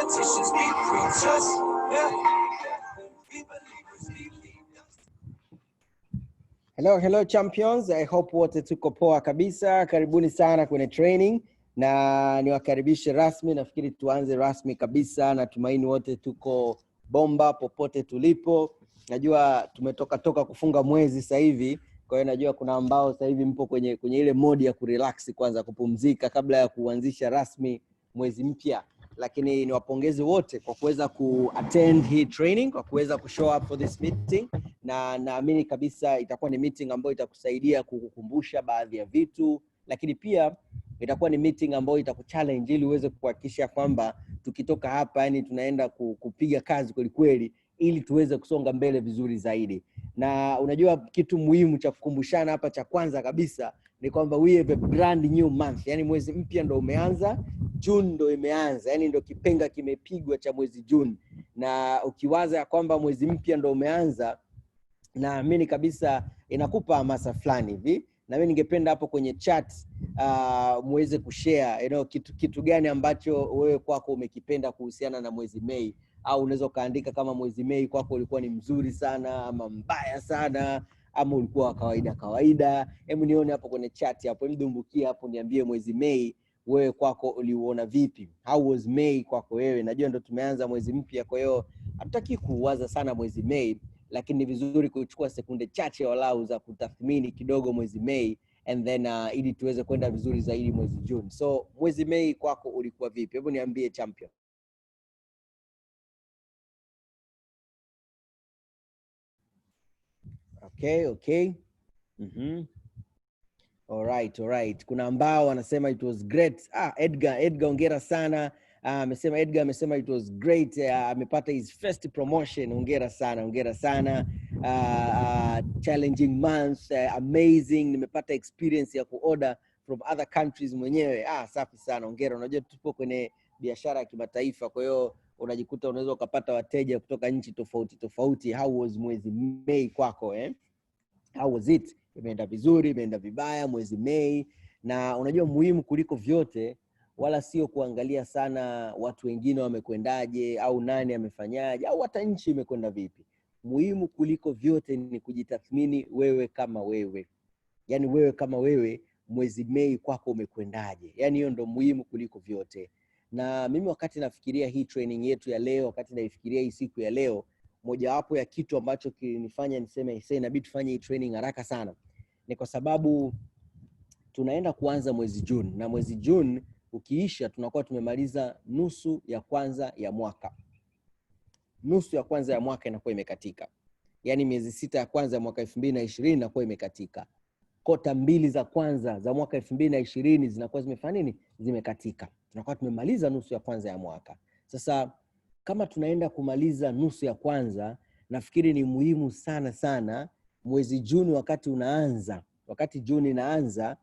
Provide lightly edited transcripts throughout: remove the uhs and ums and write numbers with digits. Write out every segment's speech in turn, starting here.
Politicians be preachers. Hello champions, I hope wote tuko poa kabisa. Karibuni sana kwenye training na niwakaribishe rasmi. Nafikiri tuanze rasmi kabisa. Natumaini wote tuko bomba popote tulipo. Najua tumetoka kufunga mwezi sasa hivi, kwa hiyo najua kuna ambao sasa hivi mpo kwenye ile mode ya kurelax kwanza, kupumzika kabla ya kuanzisha rasmi mwezi mpya. Lakini niwapongeze wote kwa kuweza kuattend hii training, kwa kuweza kushow up for this meeting, na naamini kabisa itakuwa ni meeting ambayo itakusaidia kukukumbusha baadhi ya vitu, lakini pia itakuwa ni meeting ambayo itakuchallenge ili uweze kuhakikisha kwamba tukitoka hapa yani tunaenda kupiga kazi kweli kweli ili tuweze kusonga mbele vizuri zaidi. Na unajua kitu muhimu cha kukumbushana hapa cha kwanza kabisa ni kwamba we have a brand new month. Yani mwezi mpya ndo umeanza, June ndo imeanza. Yani ndo kipenga kimepigwa cha mwezi June. Na ukiwaza ya kwamba mwezi mpya ndo umeanza, naamini kabisa inakupa hamasa fulani hivi. Na mimi ningependa hapo kwenye chat muweze kushare kitu gani ambacho wewe kwako umekipenda kuhusiana na mwezi Mei, au unaweza kaandika kama mwezi Mei kwako ulikuwa ni mzuri sana ama mbaya sana ama ulikuwa kawaida. Hebu nione hapo kwenye chat hapo, mdumbukie hapo, niambie mwezi Mei wewe kwako uliuona vipi? How was May kwako wewe? Najua ndo tumeanza mwezi mpya, kwa hiyo hatutaki kuwaza sana mwezi Mei, lakini ni vizuri kuchukua sekunde chache walau za kutathmini kidogo mwezi Mei, and then ili tuweze kwenda vizuri zaidi mwezi June. So mwezi Mei kwako ulikuwa vipi? Hebu niambie champion. Okay. Alright. Kuna ambao wanasema it was great. Edgar hongera sana. Edgar amesema it was great. Amepata his first promotion. Hongera sana. Challenging month, amazing. Nimepata experience ya kuorder from other countries mwenyewe. Safi sana. Hongera. Unajua tupo kwenye biashara ya kimataifa, kwa hiyo unajikuta unaweza ukapata wateja kutoka nchi tofauti. How was mwezi Mei kwako How was it? Imeenda vizuri, imeenda vibaya mwezi Mei? Na unajua muhimu kuliko vyote wala sio kuangalia sana watu wengine wamekwendaje au nani amefanyaje au hata nchi imekwenda vipi. Muhimu kuliko vyote ni kujitathmini wewe kama wewe. Yaani wewe kama wewe mwezi Mei kwako umekwendaje? Yaani hiyo ndo muhimu kuliko vyote. Na mimi wakati nafikiria hii training yetu ya leo, wakati naifikiria hii siku ya leo, mojawapo ya kitu ambacho kilinifanya niseme inabidi tufanye hii training haraka sana ni kwa sababu tunaenda kuanza mwezi June, na mwezi June ukiisha tunakuwa tumemaliza nusu ya kwanza ya mwaka. Nusu ya kwanza ya mwaka inakuwa imekatika. Yaani miezi 6 ya kwanza ya mwaka 2020 inakuwa imekatika. Kota 2 za kwanza za mwaka 2020 zinakuwa zimefanya nini? Zimekatika. Tunakuwa tumemaliza nusu ya kwanza ya mwaka. Sasa kama tunaenda kumaliza nusu ya kwanza, nafikiri ni muhimu sana mwezi Juni wakati Juni inaanza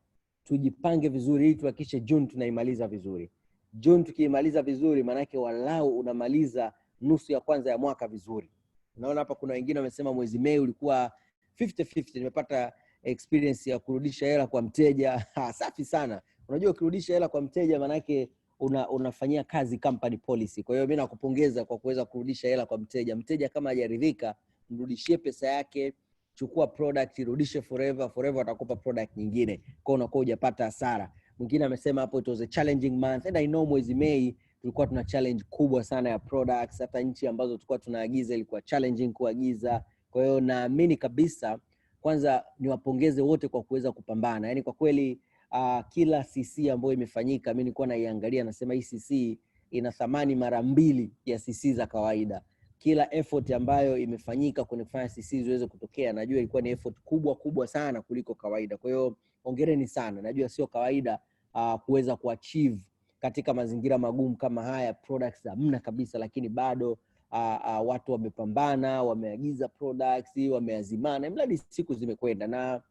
tujipange vizuri ili tuhakikishe Juni tunaimaliza vizuri. Juni tukiimaliza vizuri maana yake walau unamaliza nusu ya kwanza ya mwaka vizuri. Unaona hapa kuna wengine wamesema mwezi Mei ulikuwa 50-50. Nimepata experience ya kurudisha hela kwa mteja. Safi sana. Unajua ukirudisha hela kwa mteja maana yake unafanyia kazi company policy. Kwa hiyo mimi nakupongeza kwa kuweza kurudisha hela kwa mteja. Mteja kama hajaridhika, mrudishie pesa yake, chukua product, rudishe forever atakupa product nyingine. Kwa hiyo unakuwa hujapata hasara. Mwingine amesema hapo it was a challenging month, and I know mwezi Mei tulikuwa tuna challenge kubwa sana ya products. Hata nchi ambazo tulikuwa tunaagiza ilikuwa challenging kuagiza. Kwa hiyo naamini kabisa, kwanza niwapongeze wote kwa kuweza kupambana. Yaani kwa kweli kila CC ambayo imefanyika mimi nilikuwa naiangalia, nasema hii CC ina thamani mara 2 ya CC za kawaida. Kila effort ambayo imefanyika kufanya CC ziweze kutokea, najua ilikuwa ni effort kubwa sana kuliko kawaida. Kwa hiyo hongereni sana. Najua sio kawaida kuweza kuachieve katika mazingira magumu kama haya. Products hamna kabisa, lakini bado watu wamepambana, wameagiza products, wameazimana, mradi siku zimekwenda. Na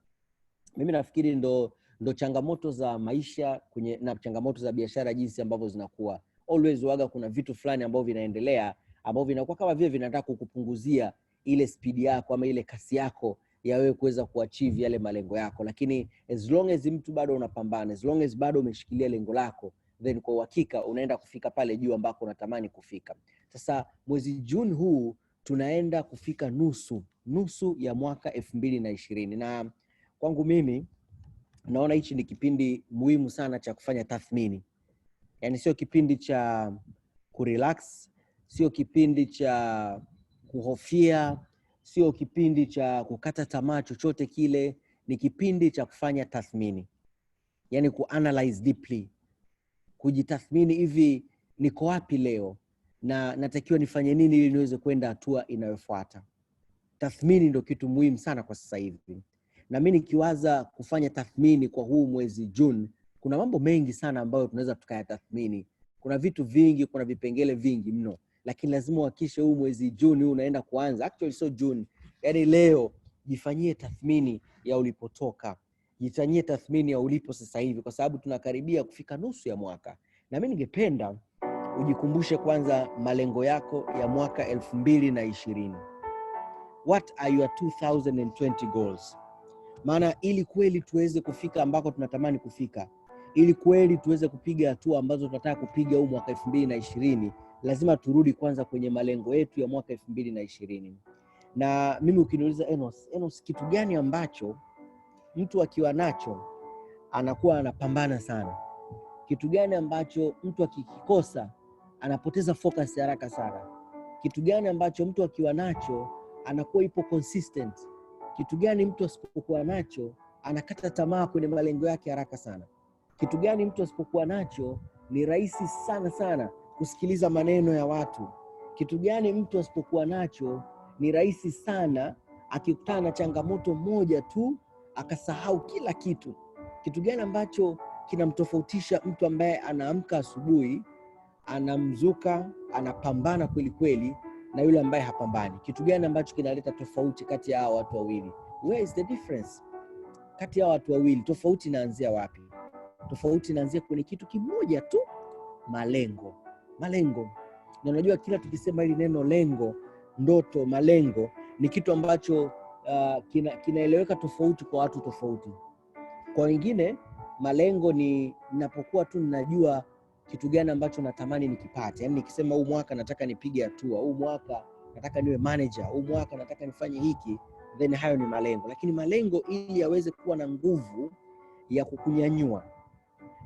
mimi nafikiri ndo changamoto za maisha na changamoto za biashara jinsi ambavyo zinakuwa. Always waga kuna vitu fulani ambavyo vinaendelea ambavyo vinakuwa kama vile vinataka kukupunguzia ile speed yako ama ile kasi yako ya wewe kuweza kuachieve yale malengo yako. Lakini as long as mtu bado unapambana, as long as bado umeshikilia lengo lako, then kwa uhakika unaenda kufika pale juu ambako unatamani kufika. Sasa mwezi Juni huu tunaenda kufika nusu ya mwaka 2020, na kwangu mimi naona hichi ni kipindi muhimu sana cha kufanya tathmini. Yani sio kipindi cha kurelax, sio kipindi cha kuhofia, sio kipindi cha kukata tamaa chochote kile, ni kipindi cha kufanya tathmini. Yani kuanalyze deeply, kujitathmini, hivi niko wapi leo na natakiwa nifanye nini ili niweze kwenda hatua inayofuata. Tathmini ndio kitu muhimu sana kwa sasa hivi. Na mimi nikiwaza kufanya tathmini kwa huu mwezi June, kuna mambo mengi sana ambayo tunaweza tukayatathmini. Kuna vitu vingi, kuna vipengele vingi mno, lakini lazima uhakikishe huu mwezi June unaenda kuanza. Actually so June, yani leo jifanyie tathmini ya ulipotoka. Jifanyie tathmini ya ulipo sasa hivi, kwa sababu tunakaribia kufika nusu ya mwaka. Na mimi ningependa ujikumbushe kwanza malengo yako ya mwaka 2020. What are your 2020 goals? Maana ili kweli tuweze kufika ambako tunatamani kufika, ili kweli tuweze kupiga hatua ambazo tunataka kupiga huu mwaka 2020, lazima turudi kwanza kwenye malengo yetu ya mwaka 2020. Na mimi ukiniuliza Enos, kitu gani ambacho mtu akiwa nacho anakuwa anapambana sana? Kitu gani ambacho mtu akikikosa anapoteza focus haraka sana? Kitu gani ambacho mtu akiwa nacho anakuwa ipo consistent? Kitu gani mtu asipokuwa nacho anakata tamaa kwenye malengo yake haraka sana? Kitu gani mtu asipokuwa nacho ni rahisi sana kusikiliza maneno ya watu? Kitu gani mtu asipokuwa nacho ni rahisi sana akikutana na changamoto moja tu akasahau kila kitu? Kitu gani ambacho kinamtofautisha mtu ambaye anaamka asubuhi, anamzuka, anapambana kweli kweli, na yule ambaye hapambani? Kitu gani ambacho kinaleta tofauti kati ya hao watu wawili? Where is the difference kati ya watu wawili? Tofauti inaanzia wapi? Tofauti inaanzia kwenye kitu kimoja tu, malengo. Na unajua kila tukisema hili neno lengo, ndoto, malengo, ni kitu ambacho kinaeleweka tofauti kwa watu tofauti. Kwa wengine malengo ni ninapokuwa tu ninajua kitu gani ambacho natamani nikipate. Yani nikisema huu mwaka nataka nipige hatua, huu mwaka nataka niwe manager, huu mwaka nataka nifanye hiki, then hayo ni malengo. Lakini malengo ili yaweze kuwa na nguvu ya kukunyanyua,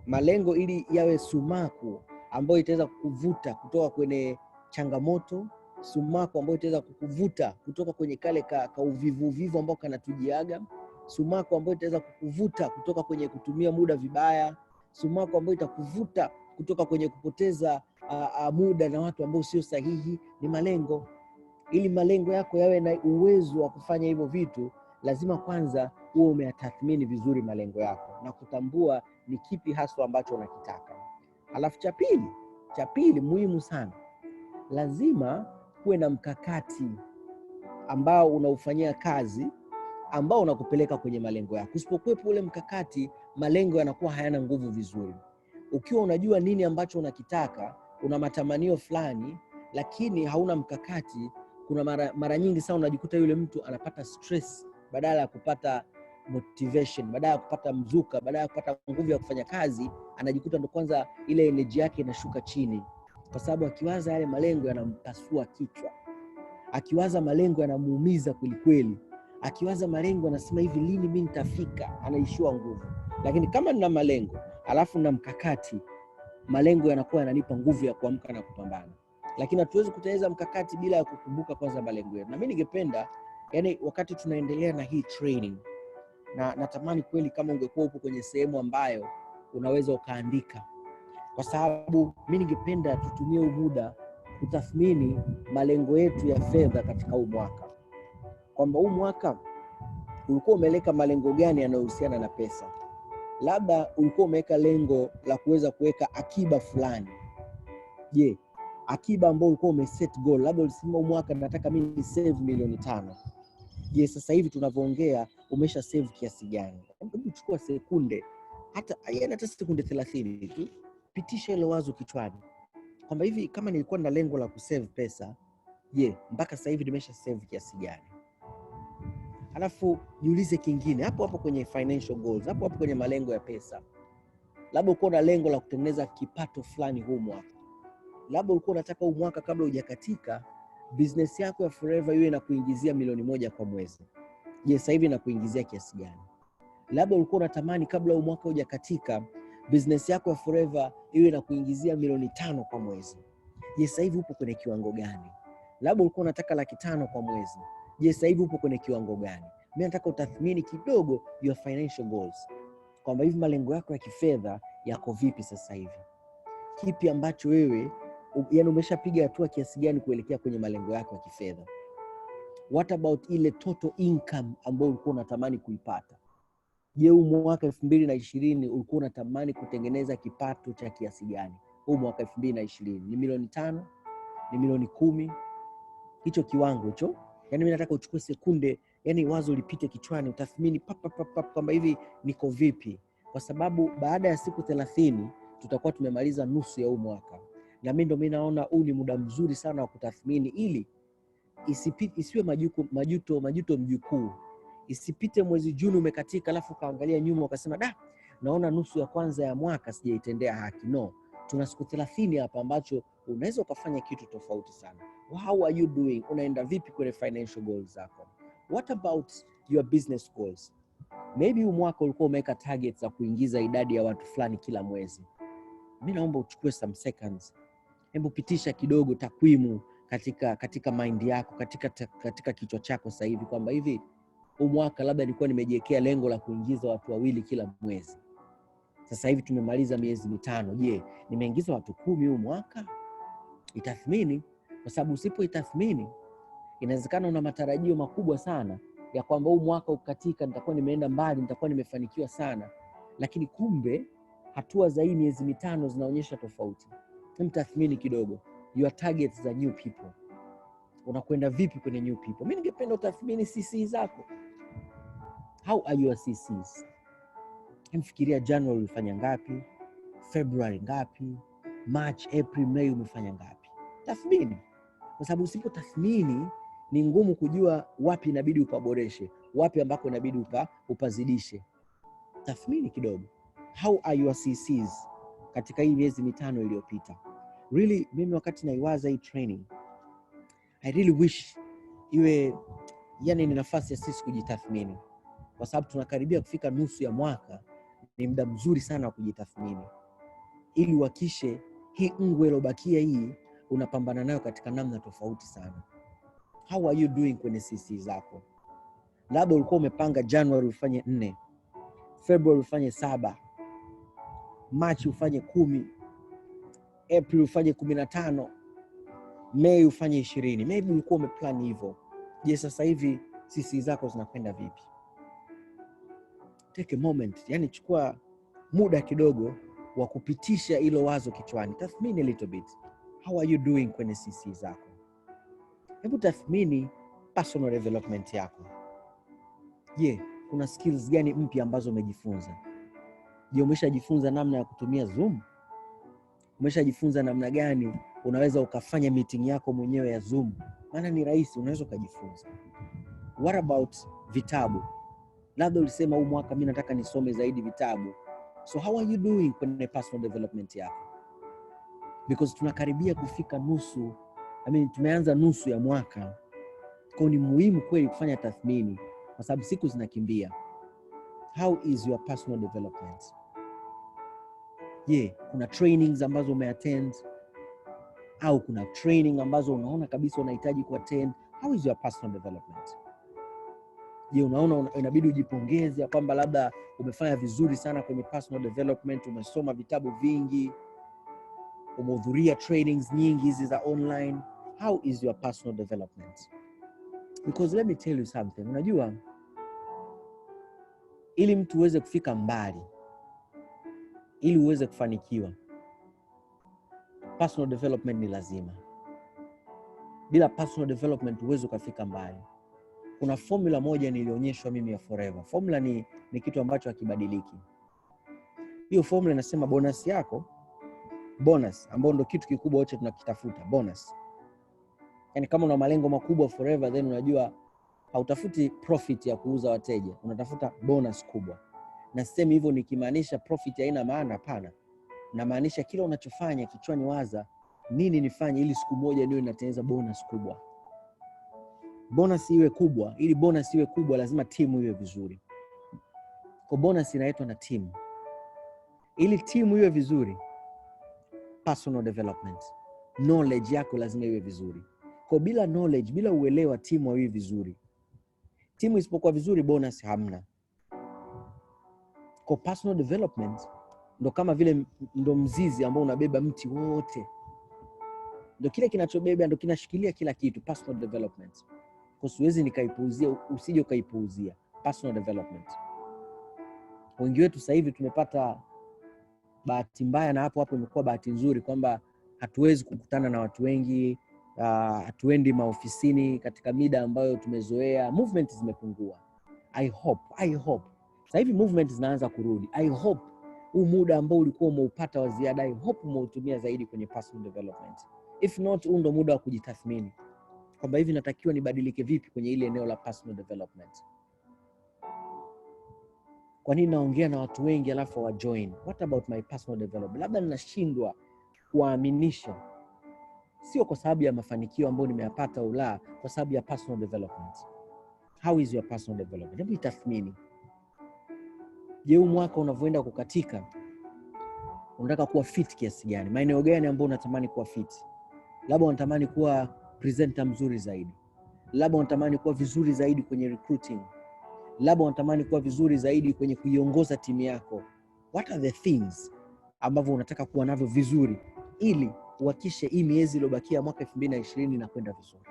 malengo ili yawe sumaku ambayo itaweza kukuvuta kutoka kwenye changamoto, sumaku ambayo itaweza kukuvuta kutoka kwenye kale ka uvivu ambao kanatujiaga, sumaku ambayo itaweza kukuvuta kutoka kwenye kutumia muda vibaya, sumaku ambayo itakuvuta kutoka kwenye kupoteza muda na watu ambao sio sahihi, ni malengo. Ili malengo yako yawe na uwezo wa kufanya hivyo vitu, lazima kwanza uwe umeyatathmini vizuri malengo yako na kutambua ni kipi hasa ambacho unakitaka. Alafu cha pili muhimu sana, lazima kuwe na mkakati ambao unaufanyia kazi, ambao unakupeleka kwenye malengo yako. Usipokuwepo ule mkakati, malengo yanakuwa hayana nguvu vizuri. Ukiwa unajua nini ambacho unakitaka, una matamanio fulani, lakini hauna mkakati, kuna mara nyingi sana unajikuta yule mtu anapata stress badala ya kupata motivation, badala ya kupata mzuka, badala ya kupata nguvu ya kufanya kazi, anajikuta ndo kwanza ile energy yake inashuka chini, kwa sababu akiwaza yale malengo yanampasua kichwa. Akiwaza malengo yanamuumiza kweli. Akiwaza malengo anasema hivi, lini mimi nitafika, anaishiwa nguvu. Lakini kama nina malengo alafu na mkakati, malengo yanakuwa yananipa nguvu ya kuamka na kupambana. Lakini hatuwezi kutengeneza mkakati bila ya kukumbuka kwanza malengo yetu. Na mimi ningependa, yani wakati tunaendelea na hii training, na natamani kweli kama ungekuwa upo kwenye sehemu ambayo unaweza ukaandika, kwa sababu mimi ningependa tutumie muda kutathmini malengo yetu ya fedha katika huu mwaka. Kwamba huu mwaka ulikuwa umeleka malengo gani yanayohusiana na pesa? Labda ulikuwa umeweka lengo la kuweza kuweka akiba fulani. Je, akiba ambayo ulikuwa umeset goal, labda ulisema mwaka nataka mimi save milioni 5. Je, sasa hivi tunavyoongea umesha save kiasi gani? Hebu chukua sekunde, hata sekunde 30 tu, pitisha ile wazo kichwani kwamba hivi kama nilikuwa na lengo la kusave pesa, je, mpaka sasa hivi nimesha save kiasi gani? Alafu jiulize kingine hapo kwenye financial goals, hapo kwenye malengo ya pesa. Labda uko na lengo la kutengeneza kipato fulani huu mwaka. Labda ulikuwa unataka huu mwaka kabla hujakatika business yako ya Forever iwe na kuingizia milioni 1 kwa mwezi. Je, sasa hivi inakuingizia kiasi gani? Labda ulikuwa unatamani kabla huu mwaka hujakatika business yako ya Forever iwe na kuingizia milioni 5 kwa mwezi. Je, sasa hivi upo kwenye kiwango gani? Labda ulikuwa unataka 500,000 kwa mwezi. Je, sasa hivi upo kwenye kiwango gani? Mimi nataka utathmini kidogo your financial goals. Kwamba hivi malengo yako ya kifedha yako vipi sasa hivi? Kipi ambacho wewe yani umeshapiga hatua kiasi gani kuelekea kwenye malengo yako ya kifedha? What about ile total income ambayo ulikuwa unatamani kuipata? Je, huu mwaka 2020 ulikuwa unatamani kutengeneza kipato cha kiasi gani? Huu mwaka 2020 ni milioni 5, ni milioni 10? Hicho kiwango hicho. Yani mimi nataka uchukue sekunde, yani wazo lipite kichwani, utathmini kwamba hivi niko vipi? Kwa sababu baada ya siku 30 tutakuwa tumemaliza nusu ya huu mwaka. Na mimi naona huu ni muda mzuri sana wa kutathmini ili isiwe majuto mjukuu. Isipite mwezi Juni umekatika alafu kaangalia nyuma ukasema naona nusu ya kwanza ya mwaka sijaitendea haki. No, tuna siku 30 hapa ambacho unaweza ukafanya kitu tofauti sana. How are you doing? Unaenda vipi kwenye financial goals zako? What about your business goals? Maybe huu mwaka ulikuwa umeweka targets za kuingiza idadi ya watu fulani kila mwezi. Mimi naomba uchukue some seconds. Hebu pitisha kidogo takwimu katika mind yako, katika kichwa chako sasa hivi kwamba hivi huu mwaka labda nilikuwa nimejiwekea lengo la kuingiza watu 2 kila mwezi. Sasa hivi tumemaliza miezi 5. Je, nimeingiza watu 10 huu mwaka? Itathmini, kwa sababu usipoitathmini inawezekana una matarajio makubwa sana ya kwamba huu mwaka ukatika nitakuwa nimeenda mbali, nitakuwa nimefanikiwa sana. Lakini kumbe hatua za hii miezi 5 zinaonyesha tofauti. Mtathmini kidogo your targets za new people. Unakwenda vipi kwenye new people? Mimi ningependa utathmini CC zako. How are your CCs? Mfikiria January ulifanya ngapi? February ngapi? March, April, May umefanya ngapi? Tathmini. Kwa sababu usipotathmini ni ngumu kujua wapi inabidi upaboreshe, wapi ambako inabidi upazidishe. Tathmini kidogo. How are your CCs katika hii miezi 5 iliyopita? Really, mimi wakati naiwaza hii training, I really wish iwe yani ni nafasi ya sisi kujitathmini. Kwa sababu tunakaribia kufika nusu ya mwaka, ni muda mzuri sana wa kujitathmini. Ili uhakishe hii ngwe iliyobakia hii unapambana nayo katika namna tofauti sana. How are you doing kwenye CC zako? Labda ulikuwa umepanga January ufanye 4, February ufanye 7, March ufanye 10, April ufanye 15, May ufanye 20. Maybe ulikuwa umeplan hivyo. Je, sasa hivi CC zako zinakwenda vipi? Take a moment, yani chukua muda kidogo wa kupitisha hilo wazo kichwani. Tathmini a little bit. How are you doing kwenye CC zako? Hebu tathmini personal development yako. Je, kuna skills gani mpya ambazo umejifunza? Je, umeshajifunza namna ya kutumia Zoom? Umeshajifunza namna gani unaweza ukafanya meeting yako mwenyewe ya Zoom? Maana ni rahisi, unaweza ukajifunza. What about vitabu? Labda ulisema huu mwaka mimi nataka nisome zaidi vitabu. So how are you doing kwenye personal development yako? Because tunakaribia kufika nusu, tumeanza nusu ya mwaka. Kwa ni muhimu kweli kufanya tathmini kwa sababu siku zinakimbia. How is your personal development? Je, kuna trainings ambazo umeattend? Au kuna training ambazo unaona kabisa unahitaji kuattend? How is your personal development? Je, unaona inabidi ujipongeze kwamba labda umefanya vizuri sana kwenye personal development, umesoma vitabu vingi, umehudhuria trainings nyingi hizi za online? How is your personal development? Because let me tell you something. Unajua, ili mtu uweze kufika mbali, ili uweze kufanikiwa, personal development ni lazima. Bila personal development huwezi ukafika mbali. Kuna formula moja nilionyeshwa mimi ya Forever. Formula ni kitu ambacho hakibadiliki. Hiyo formula inasema bonus yako, bonus ambao ndio kitu kikubwa wote tunakitafuta, bonus. Yani kama una malengo makubwa Forever, then unajua hautafuti profit ya kuuza wateja, unatafuta bonus kubwa. Na sema hivyo nikimaanisha profit haina maana, hapana. Na maanisha kila unachofanya kichwani waza nini nifanye ili siku moja niwe natengeneza bonus kubwa. Bonus iwe kubwa, ili bonus iwe kubwa lazima timu iwe vizuri. Kwa bonus inaitwa na timu. Ili timu iwe vizuri, personal development, knowledge yako lazima iwe vizuri. Kwa bila knowledge, bila uelewa, timu haiwi vizuri. Timu isipokuwa vizuri, bonus hamna. Kwa personal development ndo kama vile ndo mzizi ambao unabeba mti wote. Ndo kile kinachobeba, ndo kinashikilia kila kitu, personal development. Kwa siwezi nikaipuuzia, usije ukaipuuzia personal development. Wengi wetu sasa hivi tumepata bahati mbaya, na hapo imekuwa bahati nzuri kwamba hatuwezi kukutana na watu wengi, hatuendi maofisini katika mida ambayo tumezoea. Movement zimepungua. I hope sasa hivi movement zinaanza kurudi. I hope huu muda ambao ulikuwa umeupata wa ziada, I hope umeutumia zaidi kwenye personal development. If not, huu ndo muda wa kujitathmini kwamba hivi natakiwa nibadilike vipi kwenye ile eneo la personal development. Kwa nini naongea na watu wengi alafu wa join? What about my personal development? Labda ninashindwa kuwaaminisha, sio kwa sababu ya mafanikio ambayo nimeyapata au la, kwa sababu ya personal development. How is your personal development? Hebu itathmini. Je, huu mwaka unavyoenda kukatika, unataka kuwa fit kiasi gani? Maeneo gani ambayo unatamani kuwa fit? Labda unatamani kuwa presenter mzuri zaidi. Labda unatamani kuwa vizuri zaidi kwenye recruiting. Labda unatamani kuwa vizuri zaidi kwenye kuiongoza timu yako. What are the things ambavyo unataka kuwa navyo vizuri ili uhakishe hii miezi iliyobakia mwaka 2020 na kwenda vizuri?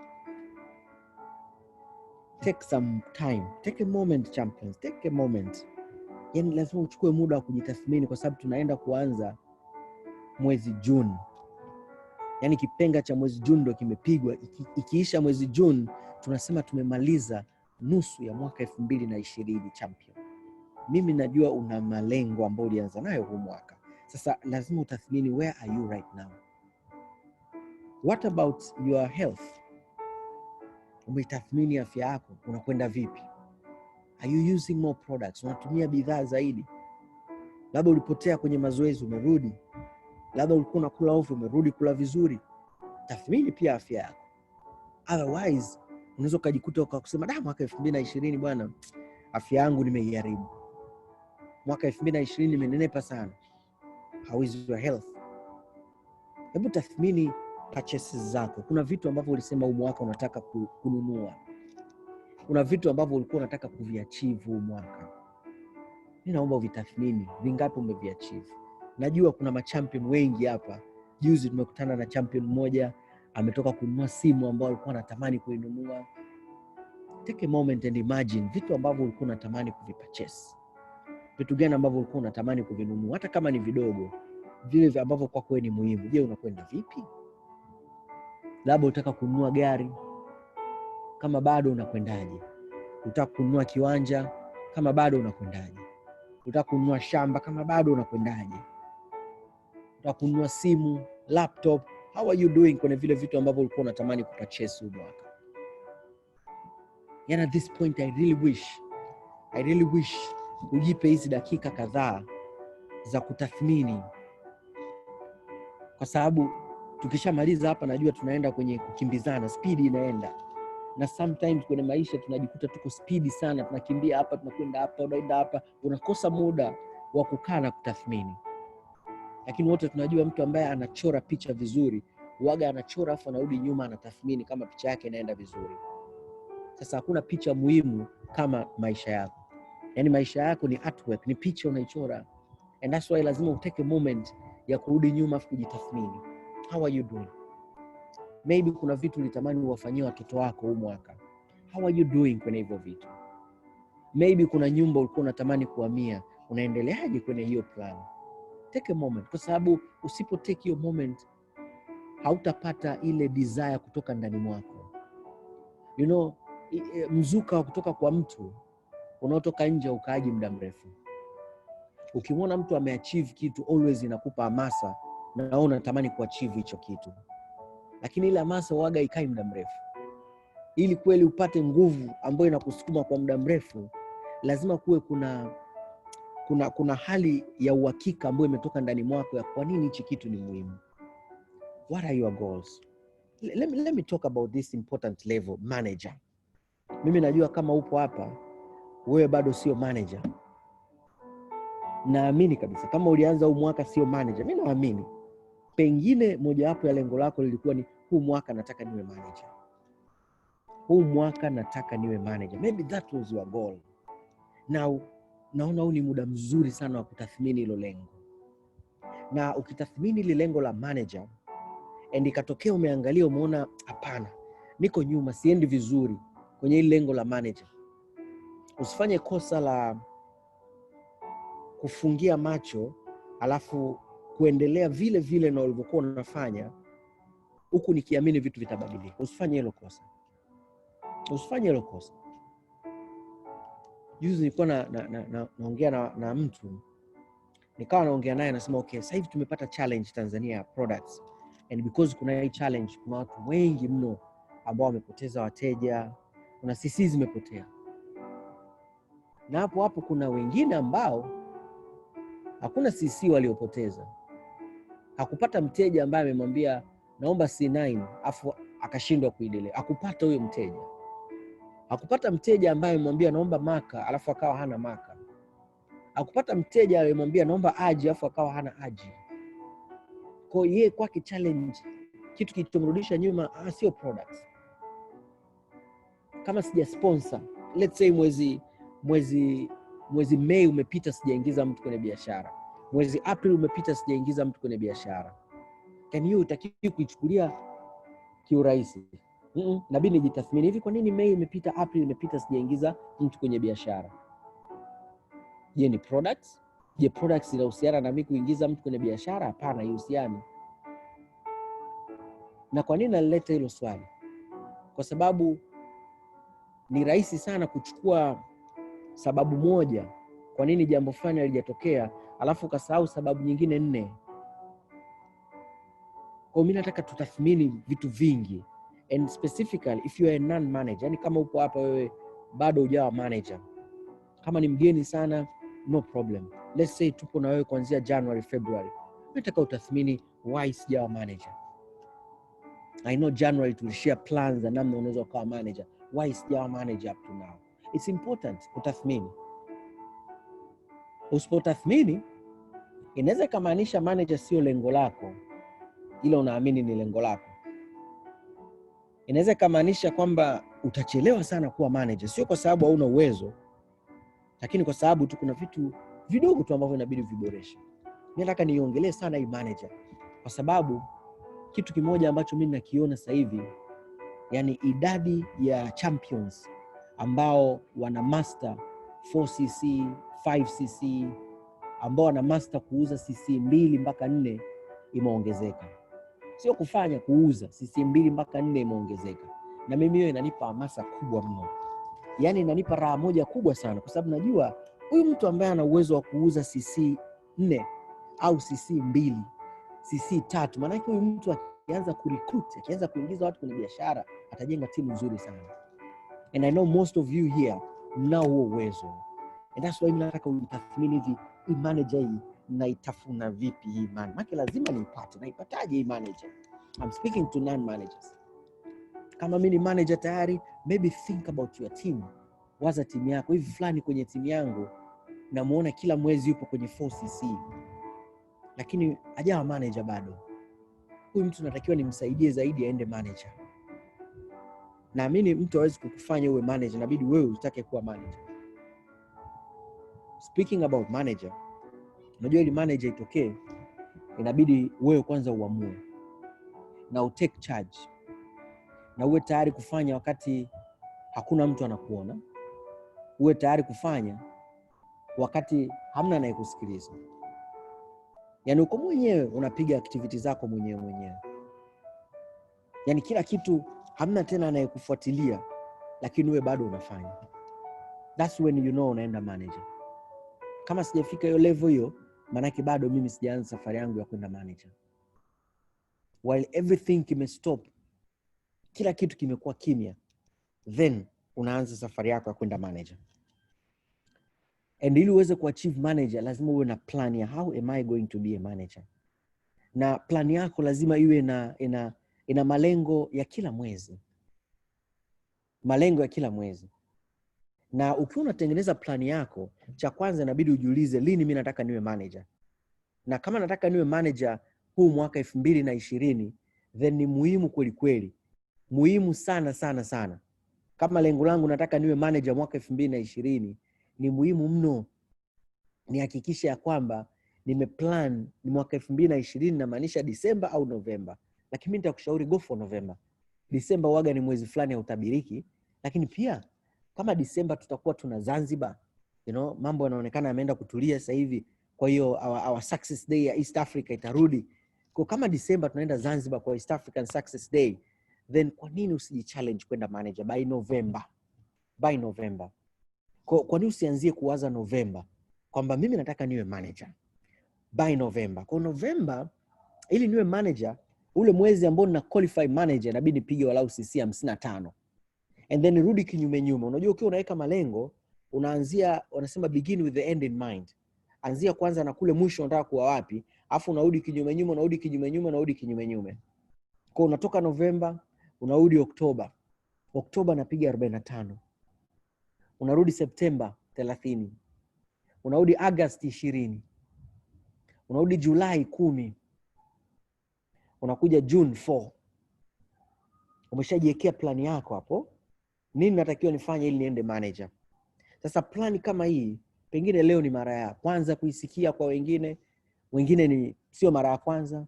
Take some time. Take a moment, champions. Take a moment. Yani lazima uchukue muda wa kujitathmini, kwa sababu tunaenda kuanza mwezi June. Yani kipenga cha mwezi June ndo kimepigwa. Ikiisha mwezi June tunasema tumemaliza nusu ya mwaka 2020 champion. Mimi najua una malengo ambayo ulianza nayo huu mwaka. Sasa lazima utathmini, where are you right now? What about your health? Umetathmini afya yako, unakwenda vipi? Are you using more products? Unatumia bidhaa zaidi? Labda ulipotea kwenye mazoezi, umerudi. Labda ulikuwa unakula ovyo, umerudi kula vizuri. Tathmini pia afya yako. Otherwise, unaweza kujikuta ukakusema, mwaka 2020 bwana, afya yangu nimeiharibu. Mwaka 2020 nimenenepa sana. How is your health? Hebu tathmini purchases zako. Kuna vitu ambavyo ulisema huu mwaka unataka kununua. Kuna vitu ambavyo ulikuwa unataka kuviachieve huu mwaka. Ninaomba uvitathmini, vingapi umeviachieve. Najua kuna machampion wengi hapa. Juzi tumekutana na champion mmoja, ametoka kununua simu ambayo alikuwa anatamani kuinunua. Take a moment and imagine vitu ambavyo ulikuwa unatamani kuvipurchase. Vitu gani ambavyo ulikuwa unatamani kuvinunua, hata kama ni vidogo, vile ambavyo kwako wewe ni muhimu. Je, unakwenda vipi? Labda unataka kununua gari, kama bado unakwendaje? Unataka kununua kiwanja, kama bado unakwendaje? Unataka kununua shamba, kama bado unakwendaje? Unataka kununua simu, laptop, how are you doing kwenye vile vitu ambavyo ulikuwa unatamani kupurchase huu mwaka? And at this point I really wish ujipe hizi dakika kadhaa za kutathmini, kwa sababu tukishamaliza hapa najua tunaenda kwenye kukimbizana, speed inaenda. Na sometimes kwenye maisha tunajikuta tuko speed sana, tunakimbia hapa, tunakwenda hapa, unaenda hapa, unakosa muda wa kukaa na kutathmini. Lakini wote tunajua mtu ambaye anachora picha vizuri, huaga anachora afu anarudi nyuma anatathmini kama picha yake inaenda vizuri. Sasa hakuna picha muhimu kama maisha yako. Yani maisha yako ni artwork, ni picha unaichora. And that's why lazima utake a moment ya kurudi nyuma afu kujitathmini. How are you doing? Maybe kuna vitu ulitamani uwafanyie watoto wako huu mwaka. How are you doing kwenye hivyo vitu? Maybe kuna nyumba ulikuwa unatamani kuhamia, unaendeleaje kwenye hiyo plan? Take a moment, kwa sababu usipo take hiyo moment hautapata ile desire kutoka ndani mwako. You know, mzuka wa kutoka kwa mtu unaotoka nje ukaaji muda mrefu. Ukimwona mtu ameachieve kitu, always inakupa hamasa na wewe unatamani kuachieve hicho kitu. Lakini ile hamasa huaga ikai muda mrefu. Ili kweli upate nguvu ambayo inakusukuma kwa muda mrefu, lazima kuwe kuna hali ya uhakika ambayo imetoka ndani mwako ya kwa nini hichi kitu ni muhimu. What are your goals? Let me talk about this important level, manager. Mimi najua kama upo hapa wewe bado sio manager. Naamini kabisa kama ulianza huu mwaka sio manager. Mimi naamini pengine mojawapo ya lengo lako lilikuwa ni huu mwaka nataka niwe manager. Huu mwaka nataka niwe manager. Maybe that was your goal. Now naona huu ni muda mzuri sana wa kutathmini hilo lengo. Na ukitathmini ile lengo la manager and ikatokea umeangalia umeona hapana, niko nyuma, siendi vizuri kwenye ile lengo la manager. Usifanye kosa la kufungia macho alafu kuendelea vile vile na ulivyokuwa unafanya huku nikiamini vitu vitabadilika. Usifanye hilo kosa. Usifanye hilo kosa. Juzi nilikuwa naongea na mtu, nikawa naongea naye nasema okay, sasa hivi tumepata challenge Tanzania products, and because kuna hii challenge kuna watu wengi mno ambao wamepoteza wateja, kuna CC zimepotea. Na hapo kuna wengine ambao hakuna CC waliopoteza. Hakupata mteja ambaye amemwambia naomba C9 afu akashindwa kuidelay. Hakupata huyo mteja. Hakupata mteja ambaye amemwambia naomba maka alafu akawa hana maka. Hakupata mteja aliyemwambia naomba aji alafu akawa hana aji. Kwa hiyo kwake challenge kitu kitomrudisha nyuma sio products. Kama sija sponsor, let's say mwezi Mei umepita sijaingiza mtu kwenye biashara. Mwezi April umepita sijaingiza mtu kwenye biashara. Can you utakiwa kuichukulia kiurahisi? Inabidi nijitathmini, hivi kwa nini Mei imepita, April imepita sijaingiza mtu kwenye biashara? Je, ni products? Je, products zinahusiana na mimi kuingiza mtu kwenye biashara? Hapana, haihusiani. Na kwa nini nalileta hilo swali? Kwa sababu ni rahisi sana kuchukua sababu moja kwa nini jambo fulani halijatokea alafu ukasahau sababu nyingine 4. Kwa mimi nataka tutathmini vitu vingi, and specifically if you are a non manager, yani kama upo hapa wewe bado hujawa manager, kama ni mgeni sana no problem, let's say tupo na wewe kuanzia January February, nataka utathmini why sijawa manager. I know January tulishare plans na namna unaweza kuwa manager, why sijawa manager up to now. It's important kutathmini. Usipotathmini inaweza kumaanisha manager sio lengo lako, ila unaamini ni lengo lako. Inaweza kumaanisha kwamba utachelewa sana kuwa manager, sio kwa sababu hauna uwezo, lakini kwa sababu tu kuna vitu vidogo tu ambavyo inabidi viboreshe. Mimi nataka niongelee sana hii manager kwa sababu kitu kimoja ambacho mimi nakiona sasa hivi, yani idadi ya champions ambao wana master 4cc, 5cc, ambao wana master kuuza cc 2 mpaka 4 imeongezeka. Sio kufanya, kuuza cc 2 mpaka 4 imeongezeka. Na mimi hiyo inanipa hamasa kubwa mno. Yani inanipa raha moja kubwa sana kwa sababu najua huyu mtu ambaye ana uwezo wa kuuza cc 4 au cc 2, cc 3, maana yake huyu mtu akianza kurecruit, akianza kuingiza watu kwenye biashara, atajenga timu nzuri sana. And I know most of you here mnao huo uwezo. And that's why nataka utathmini hivi, hii manager hii naitafuna vipi hii man? Maana lazima niipate. Naipataje hii manager? I'm speaking to non-managers. Kama mimi ni manager tayari, maybe think about your team. Waza timu yako. Hivi fulani kwenye timu yangu namuona kila mwezi yupo kwenye 4cc, lakini hajawa manager bado. Huyu mtu natakiwa nimsaidie zaidi aende manager. Naamini mtu hawezi kukufanya uwe manager, inabidi wewe utake kuwa manager. Speaking about manager, unajua ili manager itokee inabidi wewe kwanza uamue na utake charge, na uwe tayari kufanya wakati hakuna mtu anakuona, uwe tayari kufanya wakati hamna anayekusikiliza. Yani uko mwenyewe unapiga activities zako mwenyewe. Yani kila kitu hamna tena anayekufuatilia, lakini wewe bado unafanya. That's when you know unaenda manager. Kama sijafika hiyo level hiyo, maana yake bado mimi sijaanza safari yangu ya kwenda manager. While everything kimestop, kila kitu kimekuwa kimya, then unaanza safari yako ya kwenda manager. And ili uweze kuachieve manager, lazima uwe na plan ya how am I going to be a manager. Na plan yako lazima iwe ina malengo ya kila mwezi. Malengo ya kila mwezi. Na ukiwa unatengeneza plan yako, cha kwanza inabidi ujiulize lini mimi nataka niwe manager. Na kama nataka niwe manager huu mwaka 2020, then ni muhimu kweli kweli. Muhimu sana sana sana. Kama lengo langu nataka niwe manager mwaka 2020, ni muhimu mno nihakikishe ya kwamba nimeplan ni mwaka 2020, na maanisha Disemba au Novemba. Lakini mimi nitakushauri go for November. Disemba waga ni mwezi fulani ya utabiriki, lakini pia kama Disemba tutakuwa tuna Zanzibar, mambo yanaonekana yameenda kutulia sasa hivi. Kwa hiyo our success day ya East Africa itarudi. Kwa kama Disemba tunaenda Zanzibar kwa East African Success Day, then kwa nini usijichallenge kwenda manager by November? By November. Kwa nini usianzie kuwaza November kwamba mimi nataka niwe manager by November? Kwa November ili niwe manager, ule mwezi ambao nina qualify manager inabidi nipige walau CC 55. And then rudi kinyume nyume. Unajua ukiwa unaweka malengo, unaanzia, wanasema begin with the end in mind. Anzia kwanza na kule mwisho unataka kuwa wapi, afu unarudi kinyume nyume, unarudi kinyume nyume, unarudi kinyume nyume. Kwa unatoka November, unarudi Oktoba. Oktoba napiga 45. Unarudi September 30. Unarudi August 20. Unarudi Julai 10. Unakuja June 4. Umeshajiwekea plani yako hapo. Nini natakiwa nifanye ili niende manager? Sasa plani kama hii, pengine leo ni mara ya kwanza kuisikia kwa wengine. Wengine ni sio mara ya kwanza.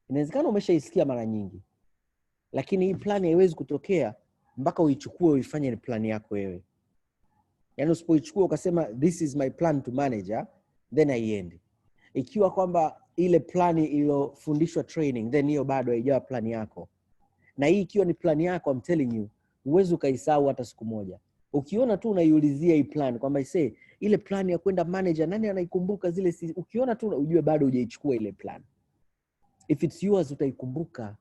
Inawezekana umeshaisikia mara nyingi. Lakini hii plani haiwezi kutokea mpaka uichukue uifanye ni plani yako wewe. Yaani usipoichukua ukasema this is my plan to manager, then haiendi. Ikiwa kwamba ile plani iliyofundishwa training, then hiyo bado haijawa plani yako. Na hii ikiwa ni plani yako, I'm telling you, huwezi ukaisahau hata siku moja. Ukiona tu unaiulizia hii plan kwamba ile plan ya kwenda manager nani anaikumbuka zile, ukiona tu ujue bado hujaichukua ile plan. If it's yours utaikumbuka.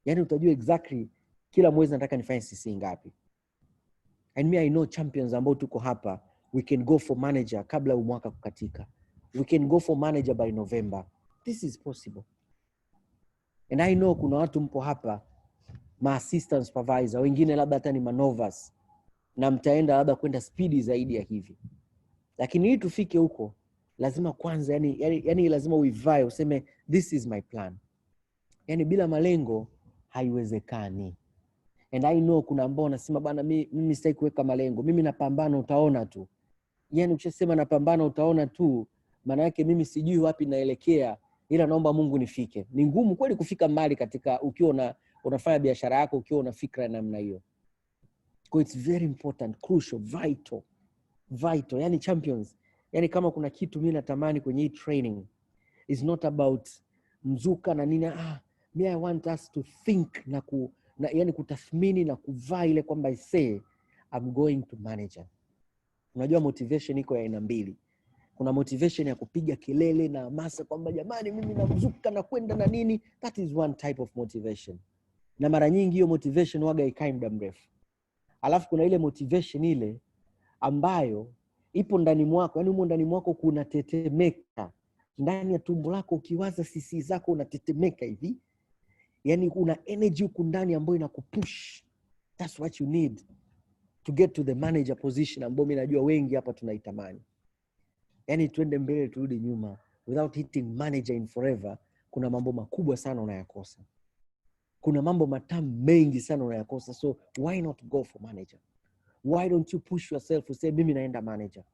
Yaani utajua exactly kila mwezi nataka nifanye CC ngapi. And me I know champions ambao tuko hapa, we can go for manager kabla mwaka kukatika. We can go for manager by November. This is possible. And I know kuna watu mpo hapa, ma assistant supervisor, wengine labda hata ni manovas, na mtaenda labda kwenda speedi zaidi ya hivi. Lakini ili tufike huko, lazima kwanza, yani lazima uivae, useme this is my plan. Yani bila malengo, haiwezekani. And I know kuna ambao wanasema bana mimi sitaki kuweka malengo. Mimi napambana utaona tu. Yani ukishasema napambana utaona tu, maana yake mimi sijui wapi naelekea, ila naomba Mungu nifike. Ni ngumu kweli kufika mahali katika ukiwa unafanya biashara yako ukiwa una fikra namna hiyo. So it's very important, crucial, vital. Yani champions, yani kama kuna kitu mimi natamani kwenye hii training, is not about mzuka na nini. Me I want us to think yani kutathmini na kuvaa ile kwamba I'm going to manager. Unajua motivation iko ya aina mbili. Kuna motivation ya kupiga kelele na hamasa kwamba jamani mimi namzuka na kwenda na nini. That is one type of motivation. Na mara nyingi hiyo motivation waga ikai muda mrefu. Alafu kuna ile motivation ile ambayo ipo ndani mwako, yani ndani mwako kuna tetemeka. Ndani ya tumbo lako ukiwaza CC zako unatetemeka hivi. Yani kuna energy huko ndani ambayo inakupush. That's what you need to get to the manager position ambayo mimi najua wengi hapa tunaitamani. Yani tuende mbele turudi nyuma, without hitting manager in forever, kuna mambo makubwa sana unayakosa. Kuna mambo matamu mengi sana unayakosa. So why not go for manager? Why don't you push yourself useme mimi naenda manager?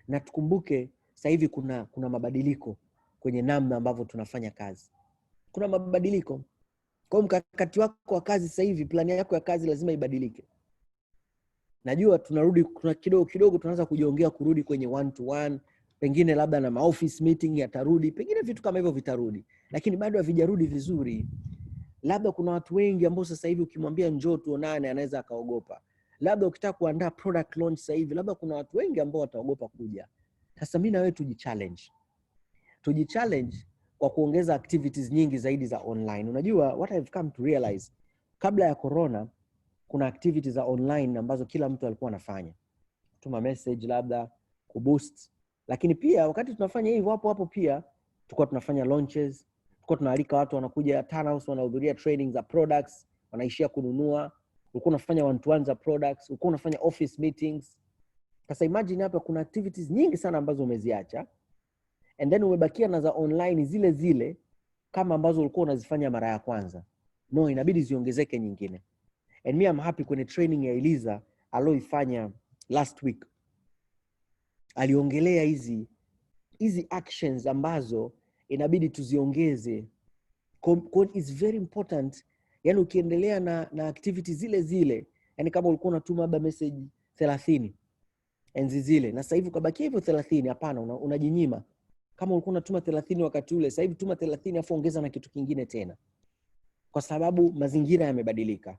Na tukumbuke sasa hivi kuna mabadiliko kwenye namna ambavyo tunafanya kazi. Kuna mabadiliko. Kwa mkakati wako wa kazi sasa hivi, plani yako ya kazi lazima ibadilike. Najua tunarudi kidogo tunaanza kujiongea kurudi kwenye 1-to-1, pengine labda na office meeting yatarudi, pengine vitu kama hivyo vitarudi, lakini bado havijarudi vizuri. Labda kuna watu wengi ambao sasa hivi ukimwambia njoo tuonane anaweza akaogopa. Labda ukitaka kuandaa product launch sasa hivi, labda kuna watu wengi ambao wataogopa kuja. Sasa mimi na wewe tujichallenge kwa kuongeza activities nyingi zaidi za online. Unajua what I've come to realize, kabla ya corona kuna activities za online ambazo kila mtu alikuwa anafanya. Tuma message labda, kuboost. Lakini pia wakati tunafanya hivyo hapo pia tulikuwa tunafanya launches, tulikuwa tunaalika watu wanakuja Turnhouse wanahudhuria training za products, wanaishia kununua, ulikuwa unafanya one-to-one za products, ulikuwa unafanya office meetings. Sasa imagine hapa kuna activities nyingi sana ambazo umeziacha and then umebakia na za online zile zile kama ambazo ulikuwa unazifanya mara ya kwanza. No, inabidi ziongezeke nyingine. And me I'm happy kwenye training ya Eliza aloifanya last week. Aliongelea hizi actions ambazo inabidi tuziongeze. It's very important. Yani ukiendelea na activities zile zile, yani kama ulikuwa unatuma labda message 30 enzi zile na sasa hivi ukabakia hivyo 30, hapana, unajinyima. Kama ulikuwa unatuma 30 wakati ule, sasa hivi tuma 30 afu ongeza na kitu kingine tena. Kwa sababu mazingira yamebadilika.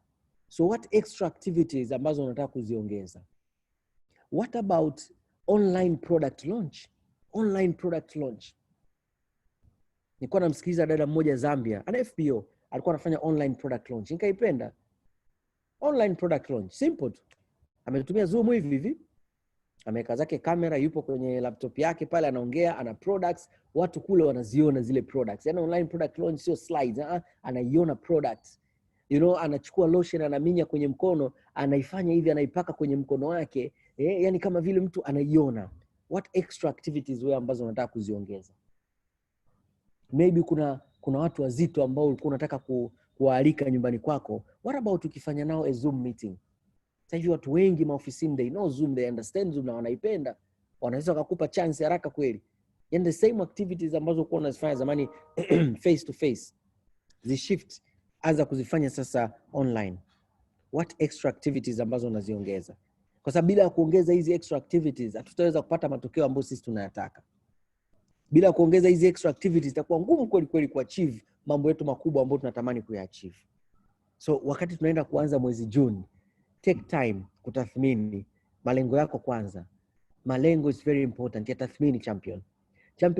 So what extra activities ambazo unataka kuziongeza? What about online product launch? Online product launch. Nilikuwa namsikiliza dada mmoja Zambia, ana FBO, alikuwa anafanya online product launch. Nikaipenda. Online product launch, simple tu. Ametumia Zoom hivi. Ameweka zake kamera, yupo kwenye laptop yake pale anaongea, ana products, watu kule wanaziona zile products. Yaani online product launch sio slides, anaiona products. You know, anachukua lotion anaminya kwenye mkono, anaifanya hivi, anaipaka kwenye mkono wake. Yani kama vile mtu anaiona. What extra activities wewe ambazo unataka kuziongeza? Maybe kuna watu wazito ambao ulikuwa unataka kuwaalika nyumbani kwako. What about ukifanya nao a Zoom meeting? Sasa hivi watu wengi maofisini they know Zoom, they understand Zoom na wanaipenda. Wanaweza kukupa chance haraka kweli. And the same activities ambazo ulikuwa unazifanya zamani face to face, zishift, anza kuzifanya sasa online. What extra activities ambazo unaziongeza? Kwa sababu bila kuongeza hizi extra activities hatutaweza kupata matokeo ambayo sisi tunayataka. Bila kuongeza hizi extra activities itakuwa ngumu kweli kuachieve mambo yetu makubwa ambayo tunatamani kuyaachieve. So wakati tunaenda kuanza mwezi June, take time kutathmini malengo yako kwanza. Malengo is very important. Ya tathmini champion.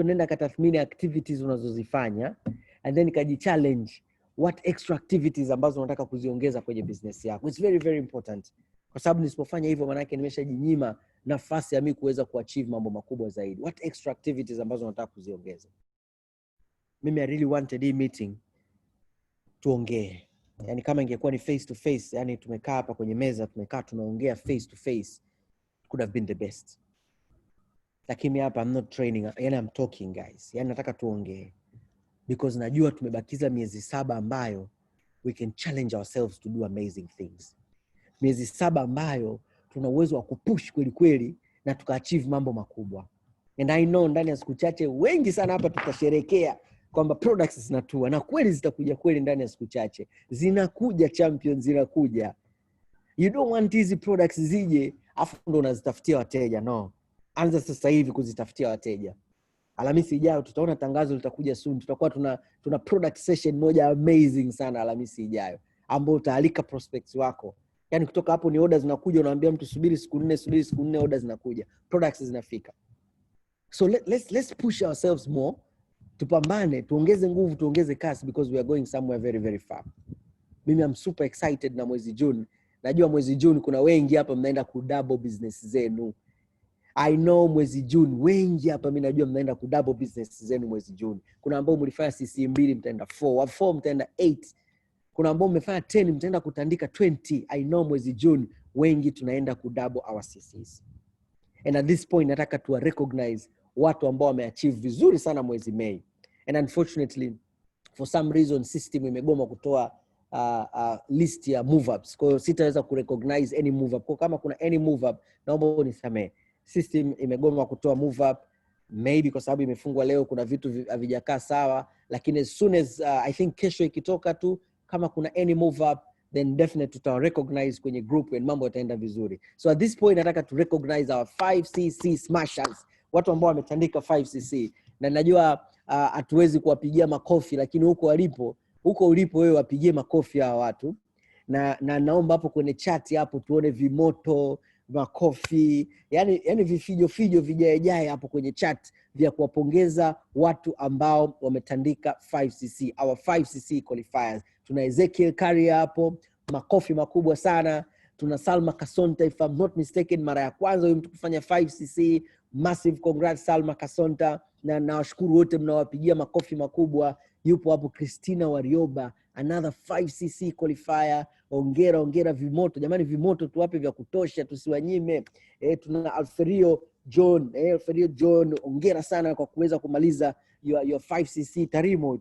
Nenda katathmini activities unazozifanya and then kaji-challenge what extra activities ambazo unataka kuziongeza kwenye business yako. It's very very important. Kwa sababu nisipofanya hivyo maana yake nimeshajinyima nafasi ya mimi kuweza kuachieve mambo makubwa zaidi. What extra activities ambazo unataka kuziongeza? Mimi I really wanted hii meeting tuongee. Yani kama ingekuwa ni face to face, yani tumekaa hapa kwenye meza, tumekaa tunaongea face to face, could have been the best. Lakini hapa I'm not training, yani I'm talking guys. Yani nataka tuongee. Because najua tumebakiza miezi 7 ambayo we can challenge ourselves to do amazing things. Miezi 7 ambayo tuna uwezo wa kupush kweli na tukaachieve mambo makubwa. And I know ndani ya siku chache wengi sana hapa tutasherekea kwamba products zinatua, na kweli zitakuja kweli ndani ya siku chache. Zinakuja champions, zinakuja. You don't want hizi products zije afu ndo unazitafutia wateja. No. Anza sasa hivi kuzitafutia wateja. Alhamisi ijayo tutaona tangazo litakuja soon. Tutakuwa tuna product session moja amazing sana Alhamisi ijayo, ambao utaalika prospects wako. Yani kutoka hapo ni orders zinakuja, unaambia mtu subiri siku 4, orders zinakuja. Products zinafika. So let's push ourselves more. Tupambane, tuongeze nguvu, tuongeze kasi, because we are going somewhere very very far. Mimi I'm super excited na mwezi June. Najua mwezi June kuna wengi hapa mnaenda kudouble business zenu. I know mwezi June wengi hapa mimi najua mnaenda kudouble business zenu mwezi June. Kuna ambao mlifanya CC 2 mtaenda 4 mtaenda 8. Kuna ambao mmefanya 10 mtaenda kutandika 20. I know mwezi June wengi tunaenda kudouble our CCs. And at this point nataka tu recognize watu ambao wameachieve vizuri sana mwezi May. And unfortunately for some reason system imegoma kutoa list ya move ups. Kwa hiyo sitaweza kurecognize any move up. Kwa kama kuna any move up naomba unisamehe. System imegoma kutoa move up, maybe kwa sababu imefungwa leo, kuna vitu havijakaa sawa, lakini as soon as I think kesho ikitoka tu kama kuna any move up, then definitely tuta recognize kwenye group and mambo yataenda vizuri. So at this point nataka to recognize our 5cc smashers, watu ambao wametandika 5cc. Na najua hatuwezi kuwapigia makofi, lakini huko ulipo wewe wapigie makofi hawa watu. Na naomba hapo kwenye chat hapo tuone vimoto, makofi, yani vifijo vijaejae hapo kwenye chat vya kuwapongeza watu ambao wametandika 5cc, our 5cc qualifiers. Tuna Ezekiel Carrier hapo, makofi makubwa sana. Tuna Salma Kasonta, if I'm not mistaken, mara ya kwanza huyu mtu kufanya 5cc. Massive congrats Salma Kasonta, na nawashukuru wote mnawapigia makofi makubwa. Yupo hapo Christina Warioba, another 5cc qualifier. Ongera vimoto jamani, vimoto tuwape vya kutosha, tusiwanyime. Tuna Alferio John, Alferio John, ongera sana kwa kuweza kumaliza your 5cc.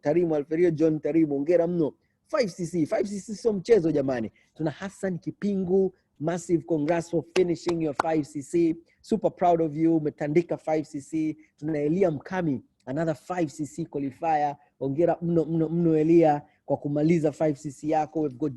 Tarimo Alferio John Tarimo, ongera mno. 5cc sio mchezo jamani. Tuna Hassan Kipingu, massive congrats for finishing your 5cc. Super proud of you, umetandika 5cc. Tuna Elia Mkami, another 5cc qualifier. Ongera mno Elia kwa kumaliza 5cc yako. We've got